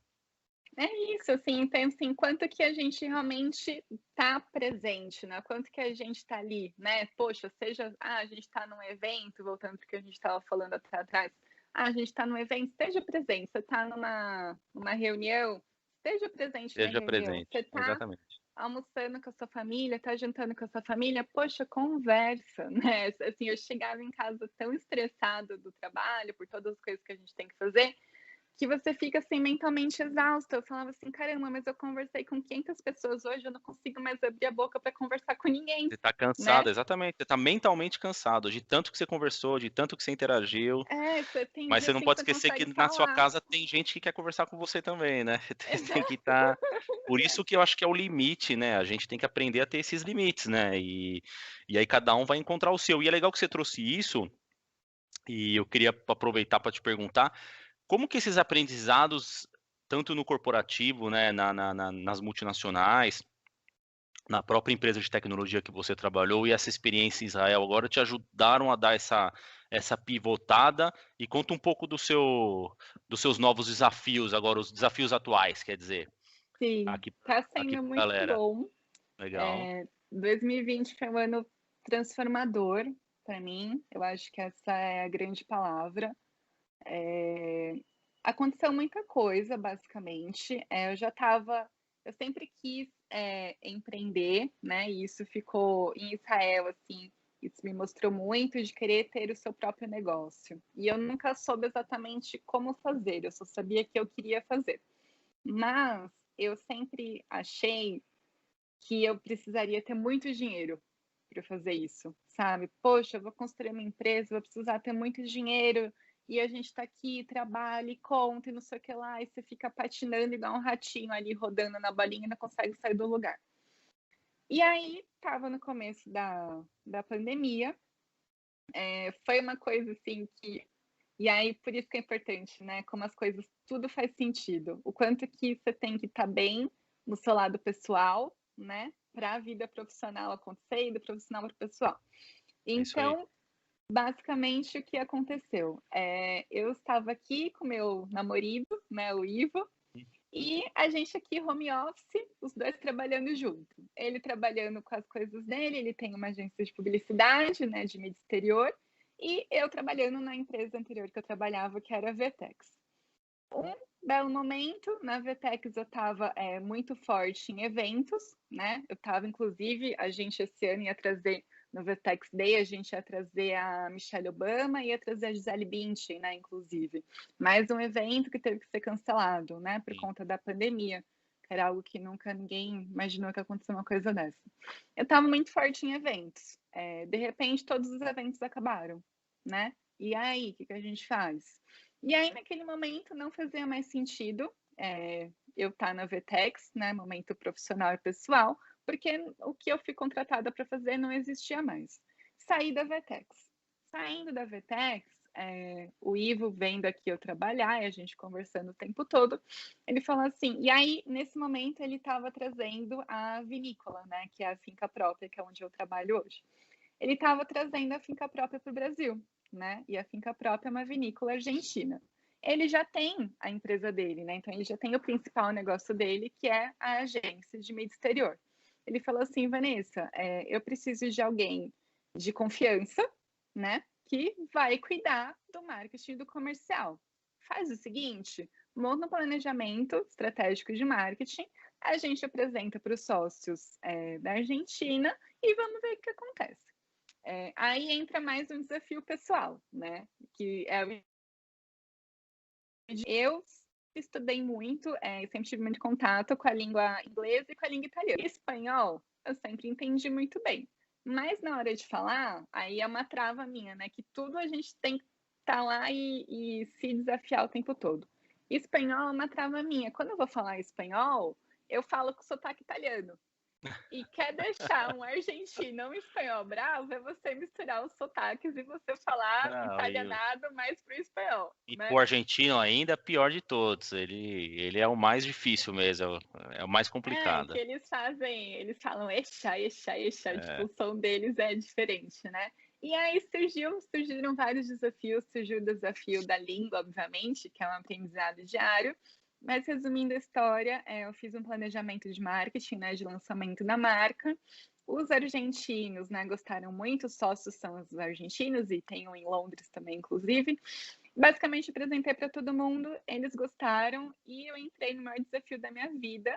B: É isso, assim, então, assim, quanto que a gente realmente está presente, né? Quanto que a gente está ali, né? Poxa, seja, a gente está num evento, voltando para o que a gente estava falando até atrás, a gente está num evento, esteja presente. Você está numa reunião, esteja presente na
A: Esteja
B: reunião. Você
A: presente,
B: está
A: exatamente.
B: almoçando com a sua família, está jantando com a sua família, poxa, conversa, né? Assim, eu chegava em casa tão estressada do trabalho, por todas as coisas que a gente tem que fazer, que você fica assim mentalmente exausta. Eu falava assim, caramba, mas eu conversei com 500 pessoas hoje, eu não consigo mais abrir a boca para conversar com ninguém,
A: Você está
B: né?
A: cansado, exatamente. Você está mentalmente cansado de tanto que você conversou, de tanto que você interagiu.
B: Você tem
A: Mas
B: dia
A: você não
B: assim que
A: pode
B: você
A: esquecer que
B: consegue
A: na sua
B: falar.
A: casa tem gente que quer conversar com você também, né? Tem que estar. Por isso que eu acho que é o limite, né? A gente tem que aprender a ter esses limites, né? E aí cada um vai encontrar o seu. E é legal que você trouxe isso, e eu queria aproveitar para te perguntar, como que esses aprendizados, tanto no corporativo, né, nas multinacionais, na própria empresa de tecnologia que você trabalhou e essa experiência em Israel agora te ajudaram a dar essa pivotada e conta um pouco dos seus novos desafios agora, os desafios atuais, quer dizer,
B: Sim, está
A: aqui
B: sendo
A: pra
B: muito
A: galera.
B: bom.
A: Legal.
B: 2020 foi um ano transformador para mim. Eu acho que essa é a grande palavra. Aconteceu muita coisa, basicamente. Eu sempre quis empreender, né? E isso ficou em Israel, assim, isso me mostrou muito de querer ter o seu próprio negócio. E eu nunca soube exatamente como fazer, eu só sabia que eu queria fazer. Mas eu sempre achei que eu precisaria ter muito dinheiro para fazer isso, sabe? Poxa, eu vou construir uma empresa, vou precisar ter muito dinheiro, e a gente está aqui, trabalha e conta e não sei o que lá, e você fica patinando igual um ratinho ali, rodando na bolinha e não consegue sair do lugar. E aí, estava no começo da pandemia, foi uma coisa assim que. E aí, por isso que é importante, né? Como as coisas, tudo faz sentido. O quanto que você tem que estar bem no seu lado pessoal, né? Para a vida profissional acontecer e do profissional para o pessoal.
A: É isso aí.
B: Então, basicamente, o que aconteceu? Eu estava aqui com meu namorado, né? O Ivo, e a gente aqui, home office, os dois trabalhando junto. Ele trabalhando com as coisas dele, ele tem uma agência de publicidade, né, de mídia exterior, e eu trabalhando na empresa anterior que eu trabalhava, que era a Vtex. Um belo momento, na Vtex eu estava muito forte em eventos, né? Eu estava, inclusive, a gente esse ano ia trazer, no Vtex Day, a gente ia trazer a Michelle Obama e ia trazer a Gisele Bündchen, né? Inclusive. Mais um evento que teve que ser cancelado, né? Por conta da pandemia, que era algo que nunca ninguém imaginou que acontecesse uma coisa dessa. Eu estava muito forte em eventos. De repente, todos os eventos acabaram, né? E aí, o que a gente faz? E aí, naquele momento, não fazia mais sentido eu estar na Vtex, né, momento profissional e pessoal, porque o que eu fui contratada para fazer não existia mais. Saí da Vtex. Saindo da Vtex, o Ivo vendo aqui eu trabalhar e a gente conversando o tempo todo, ele falou assim, e aí, nesse momento, ele estava trazendo a vinícola, né, que é a finca própria, que é onde eu trabalho hoje. Ele estava trazendo a finca própria para o Brasil, né? E a finca própria é uma vinícola argentina. Ele já tem a empresa dele, né? Então ele já tem o principal negócio dele, que é a agência de mídia exterior. Ele falou assim, Vanessa, eu preciso de alguém de confiança, né? Que vai cuidar do marketing e do comercial. Faz o seguinte, monta um planejamento estratégico de marketing, a gente apresenta para os sócios da Argentina e vamos ver o que acontece. Aí entra mais um desafio pessoal, né? Que eu estudei muito, sempre tive muito contato com a língua inglesa e com a língua italiana. E espanhol, eu sempre entendi muito bem. Mas na hora de falar, aí é uma trava minha, né? Que tudo a gente tem que estar lá e se desafiar o tempo todo. Espanhol é uma trava minha. Quando eu vou falar espanhol, eu falo com sotaque italiano. E quer deixar um argentino ou um espanhol bravo é você misturar os sotaques e você falar
A: Não,
B: italianado mais pro espanhol,
A: e
B: né?
A: o argentino ainda é pior de todos. Ele é o mais difícil mesmo, é o mais
B: Que
A: complicado.
B: eles falam eixa, tipo,
A: É,
B: o som deles é diferente, né? E aí surgiram vários desafios, surgiu o desafio da língua, obviamente, que é um aprendizado diário, mas resumindo a história, eu fiz um planejamento de marketing, né, de lançamento da marca. Os argentinos, né, gostaram muito, os sócios são os argentinos e tem um em Londres também, inclusive. Basicamente, apresentei para todo mundo, eles gostaram e eu entrei no maior desafio da minha vida,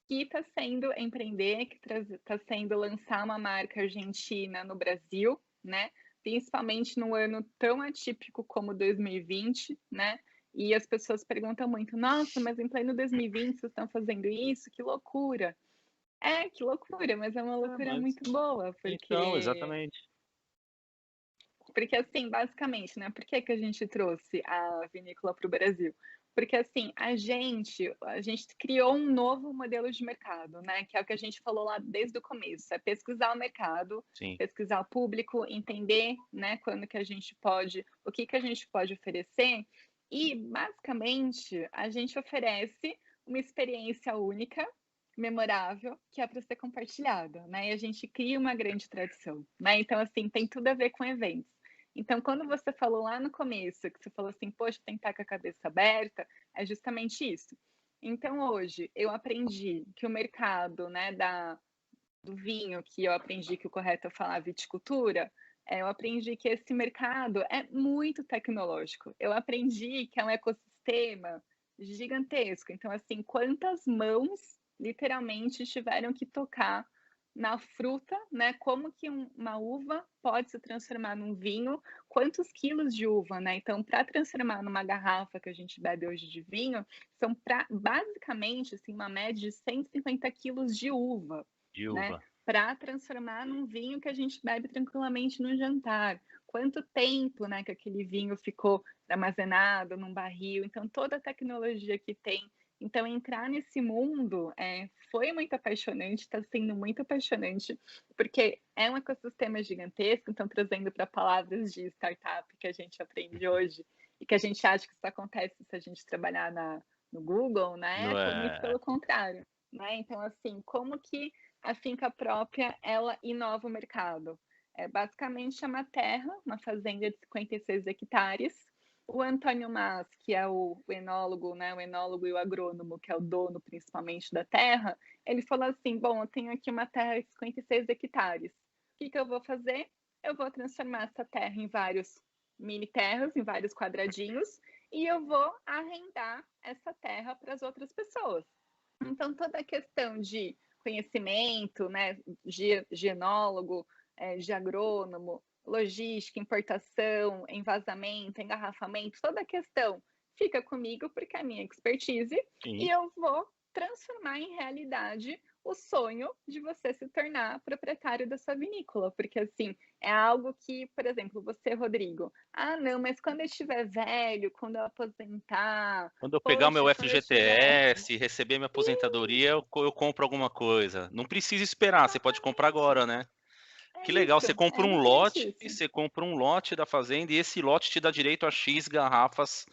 B: que está sendo empreender, que está sendo lançar uma marca argentina no Brasil, né? Principalmente num ano tão atípico como 2020, né? E as pessoas perguntam muito: nossa, mas em pleno 2020 vocês estão fazendo isso? Que loucura! Que loucura, mas é uma loucura
A: mas
B: muito boa,
A: então,
B: porque
A: exatamente.
B: assim, basicamente, né? Por que a gente trouxe a vinícola para o Brasil? Porque assim, a gente criou um novo modelo de mercado, né? Que é o que a gente falou lá desde o começo, é pesquisar o mercado,
A: Sim.
B: pesquisar o público, entender, né, quando que a gente pode, o que a gente pode oferecer. E basicamente a gente oferece uma experiência única, memorável, que é para ser compartilhada, né? E a gente cria uma grande tradição, né? Então, assim, tem tudo a ver com eventos. Então, quando você falou lá no começo, que você falou assim, poxa, tem que estar com a cabeça aberta, é justamente isso. Então, hoje, eu aprendi que o mercado, né, do vinho, que eu aprendi que o correto é falar viticultura, eu aprendi que esse mercado é muito tecnológico. Eu aprendi que é um ecossistema gigantesco. Então, assim, quantas mãos, literalmente, tiveram que tocar na fruta, né? Como que uma uva pode se transformar num vinho, quantos quilos de uva, né? Então, para transformar numa garrafa que a gente bebe hoje de vinho, são basicamente assim, uma média de 150 quilos de uva,
A: De
B: né?
A: uva.
B: Para transformar num vinho que a gente bebe tranquilamente no jantar. Quanto tempo, né, que aquele vinho ficou armazenado num barril. Então, toda a tecnologia que tem. Então, entrar nesse mundo foi muito apaixonante, está sendo muito apaixonante, porque é um ecossistema gigantesco. Então, trazendo para palavras de startup que a gente aprende hoje e que a gente acha que isso acontece se a gente trabalhar no Google, né?
A: Não
B: Muito
A: é...
B: pelo contrário, né? Então, assim, como que a finca própria, ela inova o mercado? Basicamente, é uma terra, uma fazenda de 56 hectares. O Antônio Mas, que é o enólogo, né, o enólogo e o agrônomo, que é o dono principalmente da terra, ele falou assim: bom, eu tenho aqui uma terra de 56 hectares. O que eu vou fazer? Eu vou transformar essa terra em vários mini terras, em vários quadradinhos, e eu vou arrendar essa terra para as outras pessoas. Então, toda a questão de conhecimento, né, de enólogo, de agrônomo, logística, importação, envasamento, engarrafamento, toda a questão fica comigo porque é a minha expertise
A: Sim.
B: e eu vou transformar em realidade o sonho de você se tornar proprietário da sua vinícola, porque assim, é algo que, por exemplo, você, Rodrigo, não, mas quando eu estiver velho, quando eu aposentar,
A: Quando eu pegar o meu
B: poxa, quando eu estiver...
A: FGTS, receber minha aposentadoria, eu compro alguma coisa. Não precisa esperar, você pode comprar
B: Exatamente,
A: agora, né?
B: é
A: Que legal,
B: isso,
A: você
B: é
A: compra um
B: exatamente
A: lote,
B: isso.
A: você compra um lote da fazenda e esse lote te dá direito a X garrafas,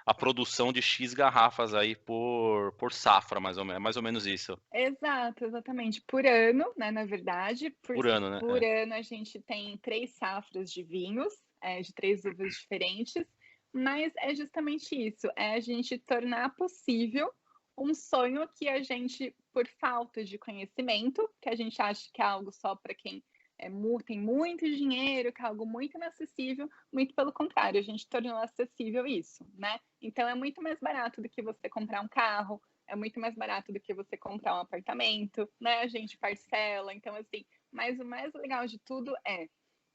A: a produção de X garrafas aí por safra, mais ou menos isso,
B: Exato, exatamente. Por ano, né, na verdade,
A: por ano, né?
B: por ano a gente tem 3 safras de vinhos, de 3 uvas diferentes, mas é justamente isso, é a gente tornar possível um sonho que a gente, por falta de conhecimento, que a gente acha que é algo só para quem tem muito dinheiro, que é algo muito inacessível, muito pelo contrário, a gente tornou acessível isso, né? Então é muito mais barato do que você comprar um carro, é muito mais barato do que você comprar um apartamento, né? A gente parcela. Então, assim, mas o mais legal de tudo é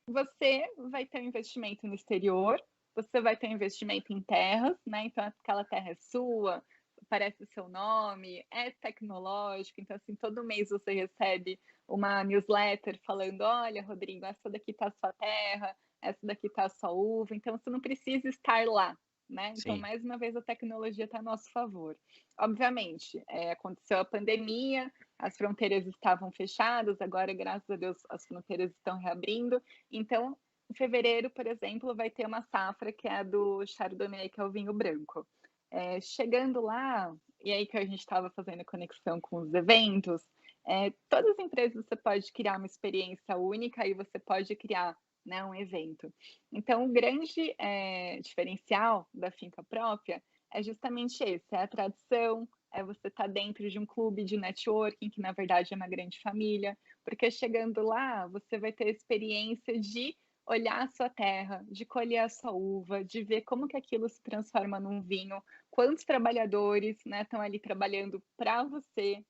B: você vai ter um investimento no exterior, você vai ter um investimento em terras, né? Então, aquela terra é sua, aparece o seu nome, é tecnológico. Então, assim, todo mês você recebe uma newsletter falando: olha, Rodrigo, essa daqui tá a sua terra, essa daqui tá a sua uva. Então, você não precisa estar lá, né? Então,
A: Sim,
B: mais uma vez, a tecnologia está a nosso favor. Obviamente, aconteceu a pandemia, as fronteiras estavam fechadas, agora, graças a Deus, as fronteiras estão reabrindo. Então, em fevereiro, por exemplo, vai ter uma safra que é a do Chardonnay, que é o vinho branco. Chegando lá, e aí que a gente estava fazendo conexão com os eventos, todas as empresas você pode criar uma experiência única e você pode criar, né, um evento. Então, o grande diferencial da finca própria é justamente esse, é a tradição, é você estar dentro de um clube de networking, que na verdade é uma grande família, porque chegando lá, você vai ter a experiência de olhar a sua terra, de colher a sua uva, de ver como que aquilo se transforma num vinho, quantos trabalhadores, né, estão ali trabalhando para você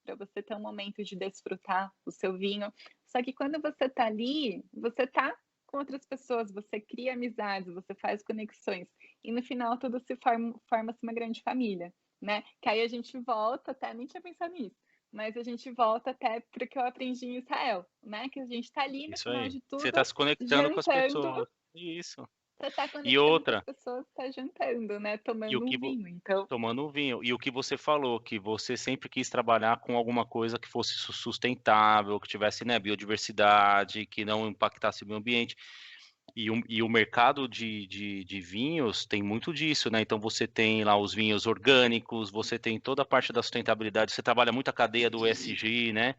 B: ter um momento de desfrutar o seu vinho. Só que quando você está ali, você está com outras pessoas, você cria amizades, você faz conexões, e no final tudo se forma-se uma grande família, né? Que aí a gente volta, até nem tinha pensado nisso, mas a gente volta até para o que eu aprendi em Israel, né? Que a gente está ali no
A: isso
B: final
A: aí.
B: de
A: Você
B: tudo,
A: está se conectando com as
B: jantando,
A: pessoas. Isso.
B: você está
A: E
B: conectando com as
A: outra,
B: pessoas, está jantando, né?
A: e o
B: Tomando um
A: que
B: vinho. Então,
A: tomando um vinho. E o que você falou, que você sempre quis trabalhar com alguma coisa que fosse sustentável, que tivesse, né, biodiversidade, que não impactasse o meio ambiente. E o mercado de vinhos tem muito disso, né? Então você tem lá os vinhos orgânicos, você tem toda a parte da sustentabilidade, você trabalha muito a cadeia do ESG, né?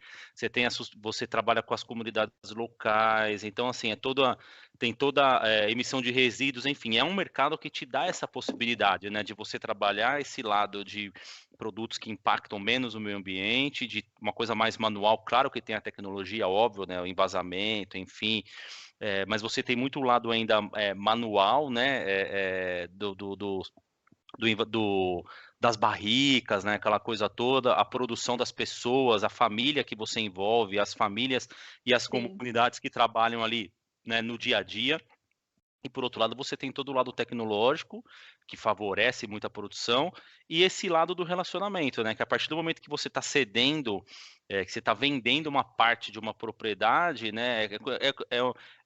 A: Você trabalha com as comunidades locais, então assim, tem toda emissão de resíduos, enfim, é um mercado que te dá essa possibilidade, né? De você trabalhar esse lado de produtos que impactam menos o meio ambiente, de uma coisa mais manual, claro que tem a tecnologia, óbvio, né? O embasamento, enfim, mas você tem muito lado ainda manual, né, das barricas, né, aquela coisa toda, a produção das pessoas, a família que você envolve, as famílias e as
B: Sim.
A: comunidades que trabalham ali, né, no dia a dia. E por outro lado, você tem todo o lado tecnológico, que favorece muito a produção, e esse lado do relacionamento, né? Que a partir do momento que você está cedendo, que você está vendendo uma parte de uma propriedade, né?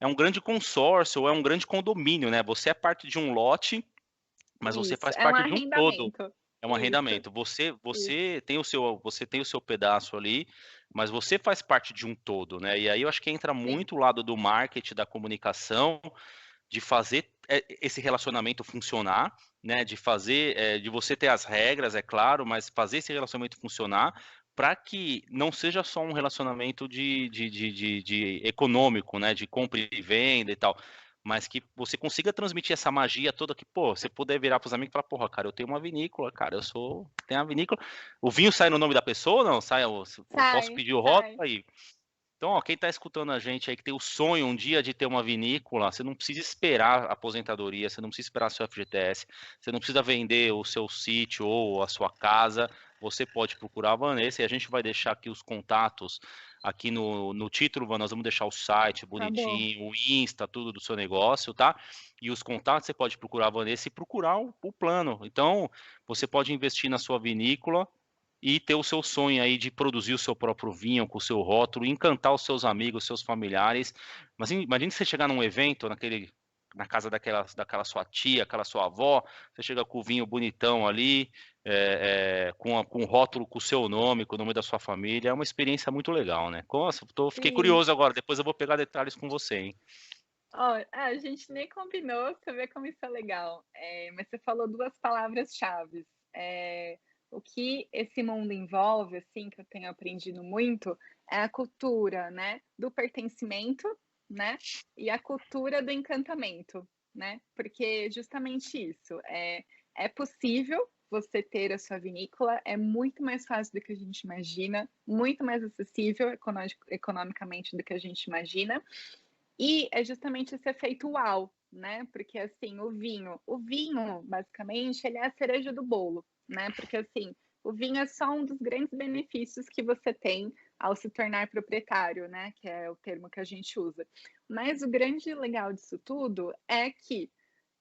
A: É um grande consórcio, ou é um grande condomínio, né? Você é parte de um lote, mas você
B: Isso,
A: faz
B: é um
A: parte de um todo.
B: arrendamento.
A: É um
B: Isso,
A: arrendamento. Você,
B: isso.
A: você tem o seu pedaço ali, mas você faz parte de um todo, né? E aí eu acho que entra
B: Sim.
A: muito o lado do marketing, da comunicação, de fazer esse relacionamento funcionar, né? De fazer, de você ter as regras, é claro, mas fazer esse relacionamento funcionar para que não seja só um relacionamento de econômico, né? De compra e venda e tal, mas que você consiga transmitir essa magia toda que, pô, você puder virar para os amigos e falar, porra, cara, eu tenho uma vinícola, cara, tenho uma vinícola. O vinho sai no nome da pessoa ou não? Sai, eu posso
B: Sai,
A: pedir o rótulo
B: sai.
A: aí. Então, ó, quem está escutando a gente aí que tem o sonho um dia de ter uma vinícola, você não precisa esperar a aposentadoria, você não precisa esperar seu FGTS, você não precisa vender o seu sítio ou a sua casa, você pode procurar a Vanessa e a gente vai deixar aqui os contatos aqui no título, nós vamos deixar o site
B: Tá bom.
A: bonitinho, o Insta, tudo do seu negócio, tá? E os contatos você pode procurar a Vanessa e procurar o plano. Então, você pode investir na sua vinícola e ter o seu sonho aí de produzir o seu próprio vinho com o seu rótulo, encantar os seus amigos, os seus familiares. Mas imagine você chegar num evento, na casa daquela sua tia, aquela sua avó, você chega com o vinho bonitão ali, com o rótulo com o seu nome, com o nome da sua família, é uma experiência muito legal, né? Nossa, fiquei
B: Sim.
A: curioso agora, depois eu vou pegar detalhes com você, hein?
B: Ó, a gente nem combinou, você vê como isso é legal. Mas você falou duas palavras-chaves. O que esse mundo envolve, assim, que eu tenho aprendido muito, é a cultura, né, do pertencimento, né, e a cultura do encantamento, né, porque justamente isso, é possível você ter a sua vinícola, é muito mais fácil do que a gente imagina, muito mais acessível economicamente do que a gente imagina, e é justamente esse efeito uau, né? Porque assim, o vinho, basicamente, ele é a cereja do bolo, né? Porque assim, o vinho é só um dos grandes benefícios que você tem ao se tornar proprietário, né? Que é o termo que a gente usa. Mas o grande legal disso tudo é que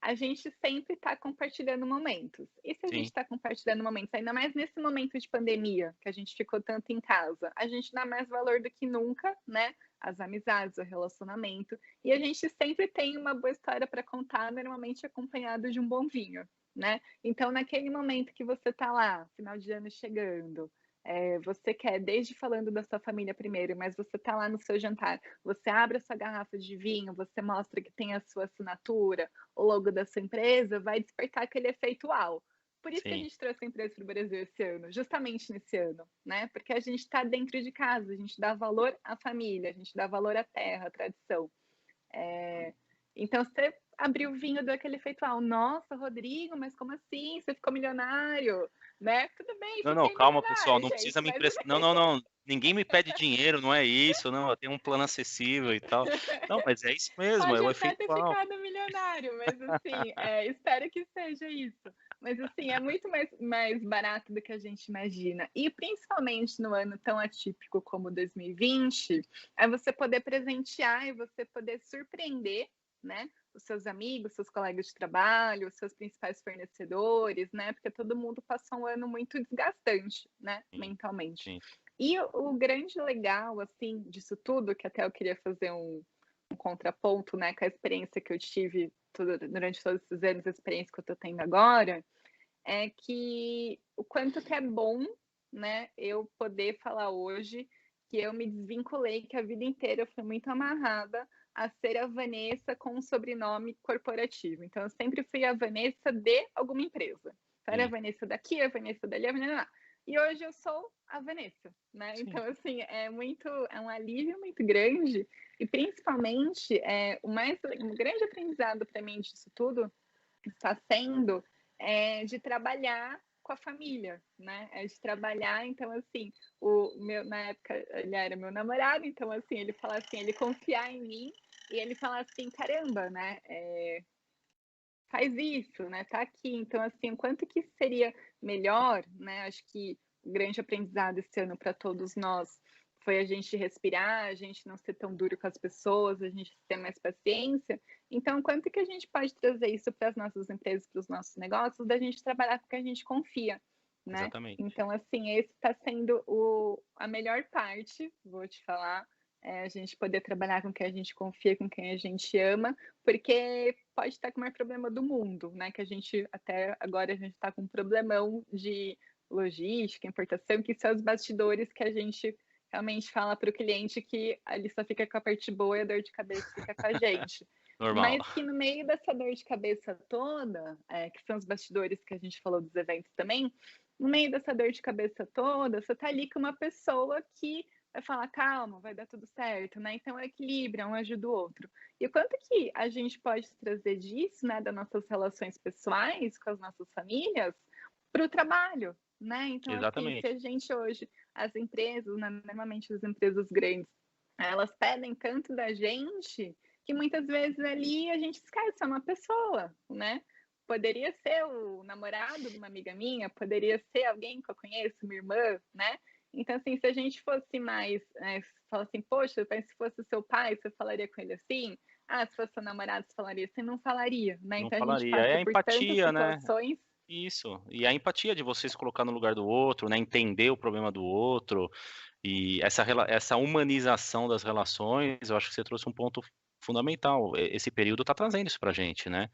B: a gente sempre está compartilhando momentos. E se a gente
A: Sim,
B: está compartilhando momentos, ainda mais nesse momento de pandemia, que a gente ficou tanto em casa, a gente dá mais valor do que nunca, né? As amizades, o relacionamento. E a gente sempre tem uma boa história para contar, normalmente acompanhado de um bom vinho, né? Então, naquele momento que você está lá, final de ano chegando, você quer, desde falando da sua família primeiro, mas você está lá no seu jantar, você abre a sua garrafa de vinho, você mostra que tem a sua assinatura, o logo da sua empresa, vai despertar aquele efeito uau. Por isso que a
A: sim,
B: gente trouxe a empresa para o Brasil esse ano, justamente nesse ano, né? Porque a gente está dentro de casa, a gente dá valor à família, a gente dá valor à terra, à tradição. Então, você abriu o vinho, deu aquele efeito, nossa, Rodrigo, mas como assim? Você ficou milionário, né? Tudo bem,
A: não,
B: fiquei
A: calma, pessoal,
B: milionário,
A: não precisa
B: gente,
A: me
B: mas
A: emprestar. Não, não, não. Ninguém me pede dinheiro, não é isso, não. Eu tenho um plano acessível e tal. Não, mas é isso mesmo, é
B: pode
A: o
B: até
A: efeito
B: ter
A: uau.
B: ficado milionário, mas assim, espero que seja isso. Mas assim, é muito mais barato do que a gente imagina. E principalmente no ano tão atípico como 2020, é você poder presentear e você poder surpreender, né? Os seus amigos, seus colegas de trabalho, os seus principais fornecedores, né? Porque todo mundo passou um ano muito desgastante, né?
A: Sim,
B: Mentalmente.
A: sim,
B: E o grande legal, assim, disso tudo, que até eu queria fazer um contraponto, né, com a experiência que eu tive durante todos esses anos, a experiência que eu estou tendo agora, é que o quanto que é bom, né, eu poder falar hoje que eu me desvinculei, que a vida inteira eu fui muito amarrada a ser a Vanessa com um sobrenome corporativo. Então, eu sempre fui a Vanessa de alguma empresa. Então, era a
A: sim,
B: Vanessa daqui, a Vanessa dali, a Vanessa lá. E hoje eu sou a Vanessa, né?
A: sim.
B: Então, assim, é um alívio muito grande e principalmente um grande aprendizado para mim disso tudo está sendo de trabalhar com a família, né? É de trabalhar, então assim, na época ele era meu namorado, então assim, ele fala assim, ele confiar em mim e ele fala assim, caramba, né? faz isso, né, tá aqui. Então, assim, o quanto que seria melhor, né, acho que o grande aprendizado esse ano para todos nós foi a gente respirar, a gente não ser tão duro com as pessoas, a gente ter mais paciência. Então, quanto que a gente pode trazer isso para as nossas empresas, para os nossos negócios, da gente trabalhar com o que a gente confia, né.
A: Exatamente.
B: Então, assim, esse está sendo a melhor parte, vou te falar, é a gente poder trabalhar com quem a gente confia, com quem a gente ama, porque pode estar com o maior problema do mundo, né, que a gente até agora a gente está com um problemão de logística, importação, que são os bastidores que a gente realmente fala para o cliente que ali só fica com a parte boa e a dor de cabeça fica com a gente.
A: Normal.
B: Mas que no meio dessa dor de cabeça toda, que são os bastidores que a gente falou dos eventos também, no meio dessa dor de cabeça toda, você tá ali com uma pessoa que vai falar: "Calma, vai dar tudo certo", né, então é equilíbrio, um ajuda o outro. E o quanto que a gente pode trazer disso, né, das nossas relações pessoais com as nossas famílias, para o trabalho, né. Então, assim, se
A: Exatamente.
B: a gente hoje as empresas, né, normalmente as empresas grandes, elas pedem tanto da gente, que muitas vezes ali a gente esquece, é uma pessoa, né. Poderia ser o namorado de uma amiga minha, poderia ser alguém que eu conheço, minha irmã, né. Então, assim, se a gente fosse mais, fala assim: "Poxa, mas se fosse seu pai, você falaria com ele assim? Ah, se fosse seu namorado, você falaria assim?". Não falaria, né.
A: Não
B: Então a gente
A: falaria. É
B: passa
A: a
B: por tantas
A: empatia, né?
B: situações.
A: Isso. E a empatia de você se colocar no lugar do outro, né, entender o problema do outro, e essa humanização das relações, eu acho que você trouxe um ponto fundamental. Esse período está trazendo isso pra gente, né,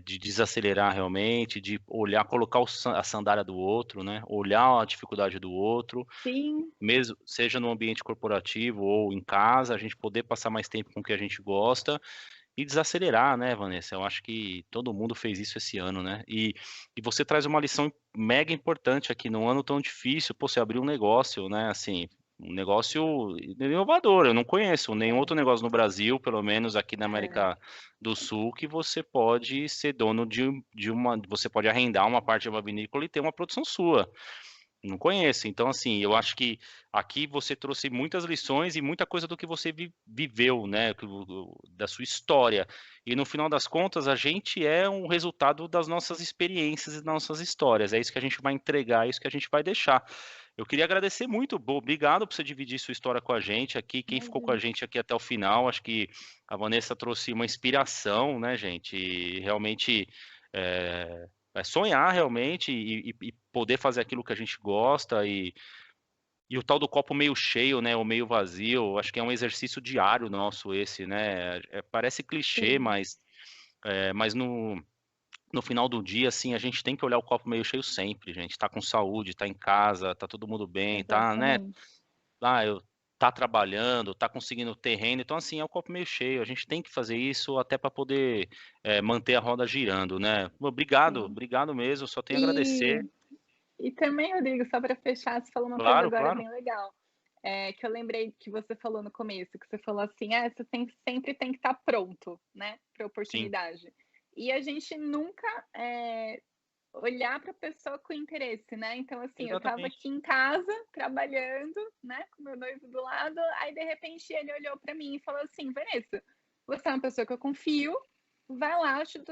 A: de desacelerar realmente, de olhar, colocar a sandália do outro, né, olhar a dificuldade do outro,
B: Sim,
A: mesmo seja no ambiente corporativo ou em casa, a gente poder passar mais tempo com o que a gente gosta e desacelerar, né, Vanessa? Eu acho que todo mundo fez isso esse ano, né? E você traz uma lição mega importante aqui num ano tão difícil. Pô, você abriu um negócio, né? Assim, um negócio inovador. Eu não conheço nenhum outro
B: é,
A: negócio no Brasil, pelo menos aqui na
B: é.
A: América do Sul, que você pode ser dono de uma. Você pode arrendar uma parte de uma vinícola e ter uma produção sua. Não conheço. Então, assim, eu acho que aqui você trouxe muitas lições e muita coisa do que você viveu, né, da sua história. E no final das contas, a gente é um resultado das nossas experiências e das nossas histórias. É isso que a gente vai entregar, é isso que a gente vai deixar. Eu queria agradecer muito, Bo, obrigado por você dividir sua história com a gente aqui, quem ficou com a
B: Imagina.
A: gente aqui até o final. Acho que a Vanessa trouxe uma inspiração, né, gente? E realmente é sonhar realmente e poder fazer aquilo que a gente gosta e o tal do copo meio cheio, né, ou meio vazio, acho que é um exercício diário nosso esse, né? Parece clichê,
B: Sim,
A: mas no final do dia, assim, a gente tem que olhar o copo meio cheio sempre, gente. Tá com saúde, tá em casa, tá todo mundo bem, tá, né?
B: exatamente.
A: Eu tá trabalhando, tá conseguindo terreno, então assim, é o copo meio cheio. A gente tem que fazer isso até para poder manter a roda girando, né? Obrigado,
B: Sim.
A: obrigado mesmo. Só tenho a
B: E
A: agradecer.
B: e também, Rodrigo, só para fechar, você falou uma coisa
A: Claro,
B: agora
A: claro.
B: bem legal, que eu lembrei que você falou no começo, que você falou assim: "Ah, você sempre tem que estar pronto, né, pra
A: Sim,
B: oportunidade". E a gente nunca, olhar para a pessoa com interesse, né. Então, assim, eu estava
A: exatamente.
B: aqui em casa trabalhando, né, com meu noivo do lado, aí de repente ele olhou para mim e falou assim: "Vanessa, você é uma pessoa que eu confio, vai lá, eu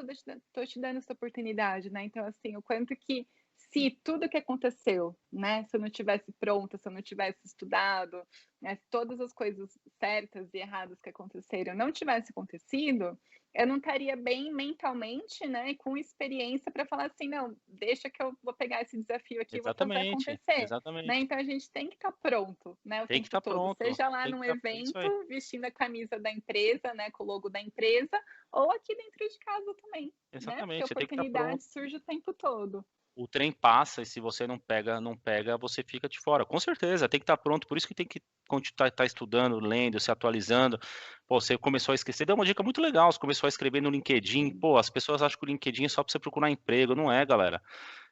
B: tô te dando essa oportunidade", né. Então, assim, o quanto que se tudo que aconteceu, né, se eu não tivesse pronta, se eu não tivesse estudado, né, se todas as coisas certas e erradas que aconteceram não tivesse acontecido, eu não estaria bem mentalmente, né, e com experiência para falar assim: "Não, deixa que eu vou pegar esse desafio aqui e vou fazer
A: Exatamente,
B: acontecer", né.
A: exatamente.
B: Então a gente tem que estar pronto, né, o
A: Tem que
B: tempo
A: estar
B: todo,
A: pronto.
B: seja lá
A: Tem que
B: num
A: estar. É isso aí.
B: evento, vestindo a camisa da empresa, né, com o logo da empresa, ou aqui dentro de casa também, né, porque a
A: Exatamente, você tem que estar
B: oportunidade
A: pronto.
B: surge o tempo todo.
A: O trem passa e se você não pega, você fica de fora. Com certeza, tem que estar pronto, por isso que tem que continuar tá estudando, lendo, se atualizando. Pô, você começou a esquecer, deu uma dica muito legal, você começou a escrever no LinkedIn.
B: Sim,
A: Pô, as pessoas acham que o LinkedIn é só para você procurar emprego, não é, galera.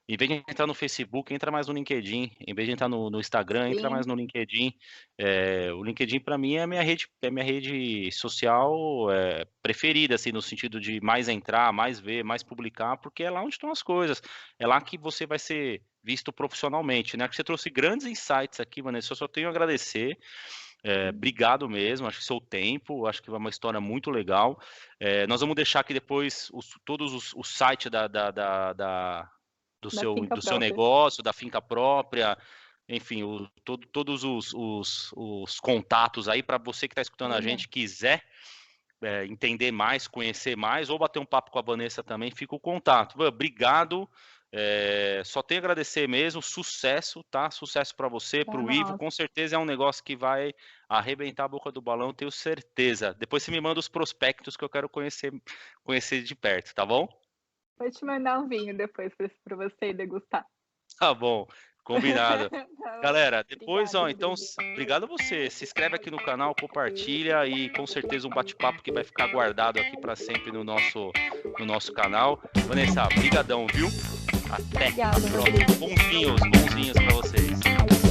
A: Em vez de entrar no Facebook, entra mais no LinkedIn. Em vez de entrar no Instagram, entra mais
B: sim,
A: no LinkedIn. O LinkedIn para mim é minha rede social preferida, assim, no sentido de mais entrar, mais ver, mais publicar, porque é lá onde estão as coisas. É lá que você vai ser visto profissionalmente, né? Que você trouxe grandes insights aqui, Vanessa. Eu só tenho a agradecer. Obrigado mesmo, acho que seu tempo, acho que é uma história muito legal. Nós vamos deixar aqui depois todos os sites do
B: Da
A: seu,
B: finca
A: do seu
B: própria.
A: negócio, da finca própria, enfim, todos os contatos aí para você que está escutando a
B: Legal.
A: gente, quiser entender mais, conhecer mais, ou bater um papo com a Vanessa também, fica o contato. Obrigado. Só tenho a agradecer mesmo, sucesso, tá? Sucesso para você, para
B: Pra
A: o Ivo,
B: nós.
A: com certeza é um negócio que vai arrebentar a boca do balão, tenho certeza. Depois você me manda os prospectos que eu quero conhecer de perto, tá bom?
B: Vou te mandar um vinho depois para você degustar.
A: Tá bom, combinado.
B: Tá bom.
A: Galera, depois,
B: Obrigada,
A: ó, então,
B: Rodrigo.
A: obrigado a você. Se inscreve aqui no canal, compartilha e com certeza um bate-papo que vai ficar guardado aqui para sempre no nosso canal. Vanessa, brigadão, viu? Até a
B: Obrigada,
A: próxima.
B: Rodrigo.
A: Bons vinhos para vocês.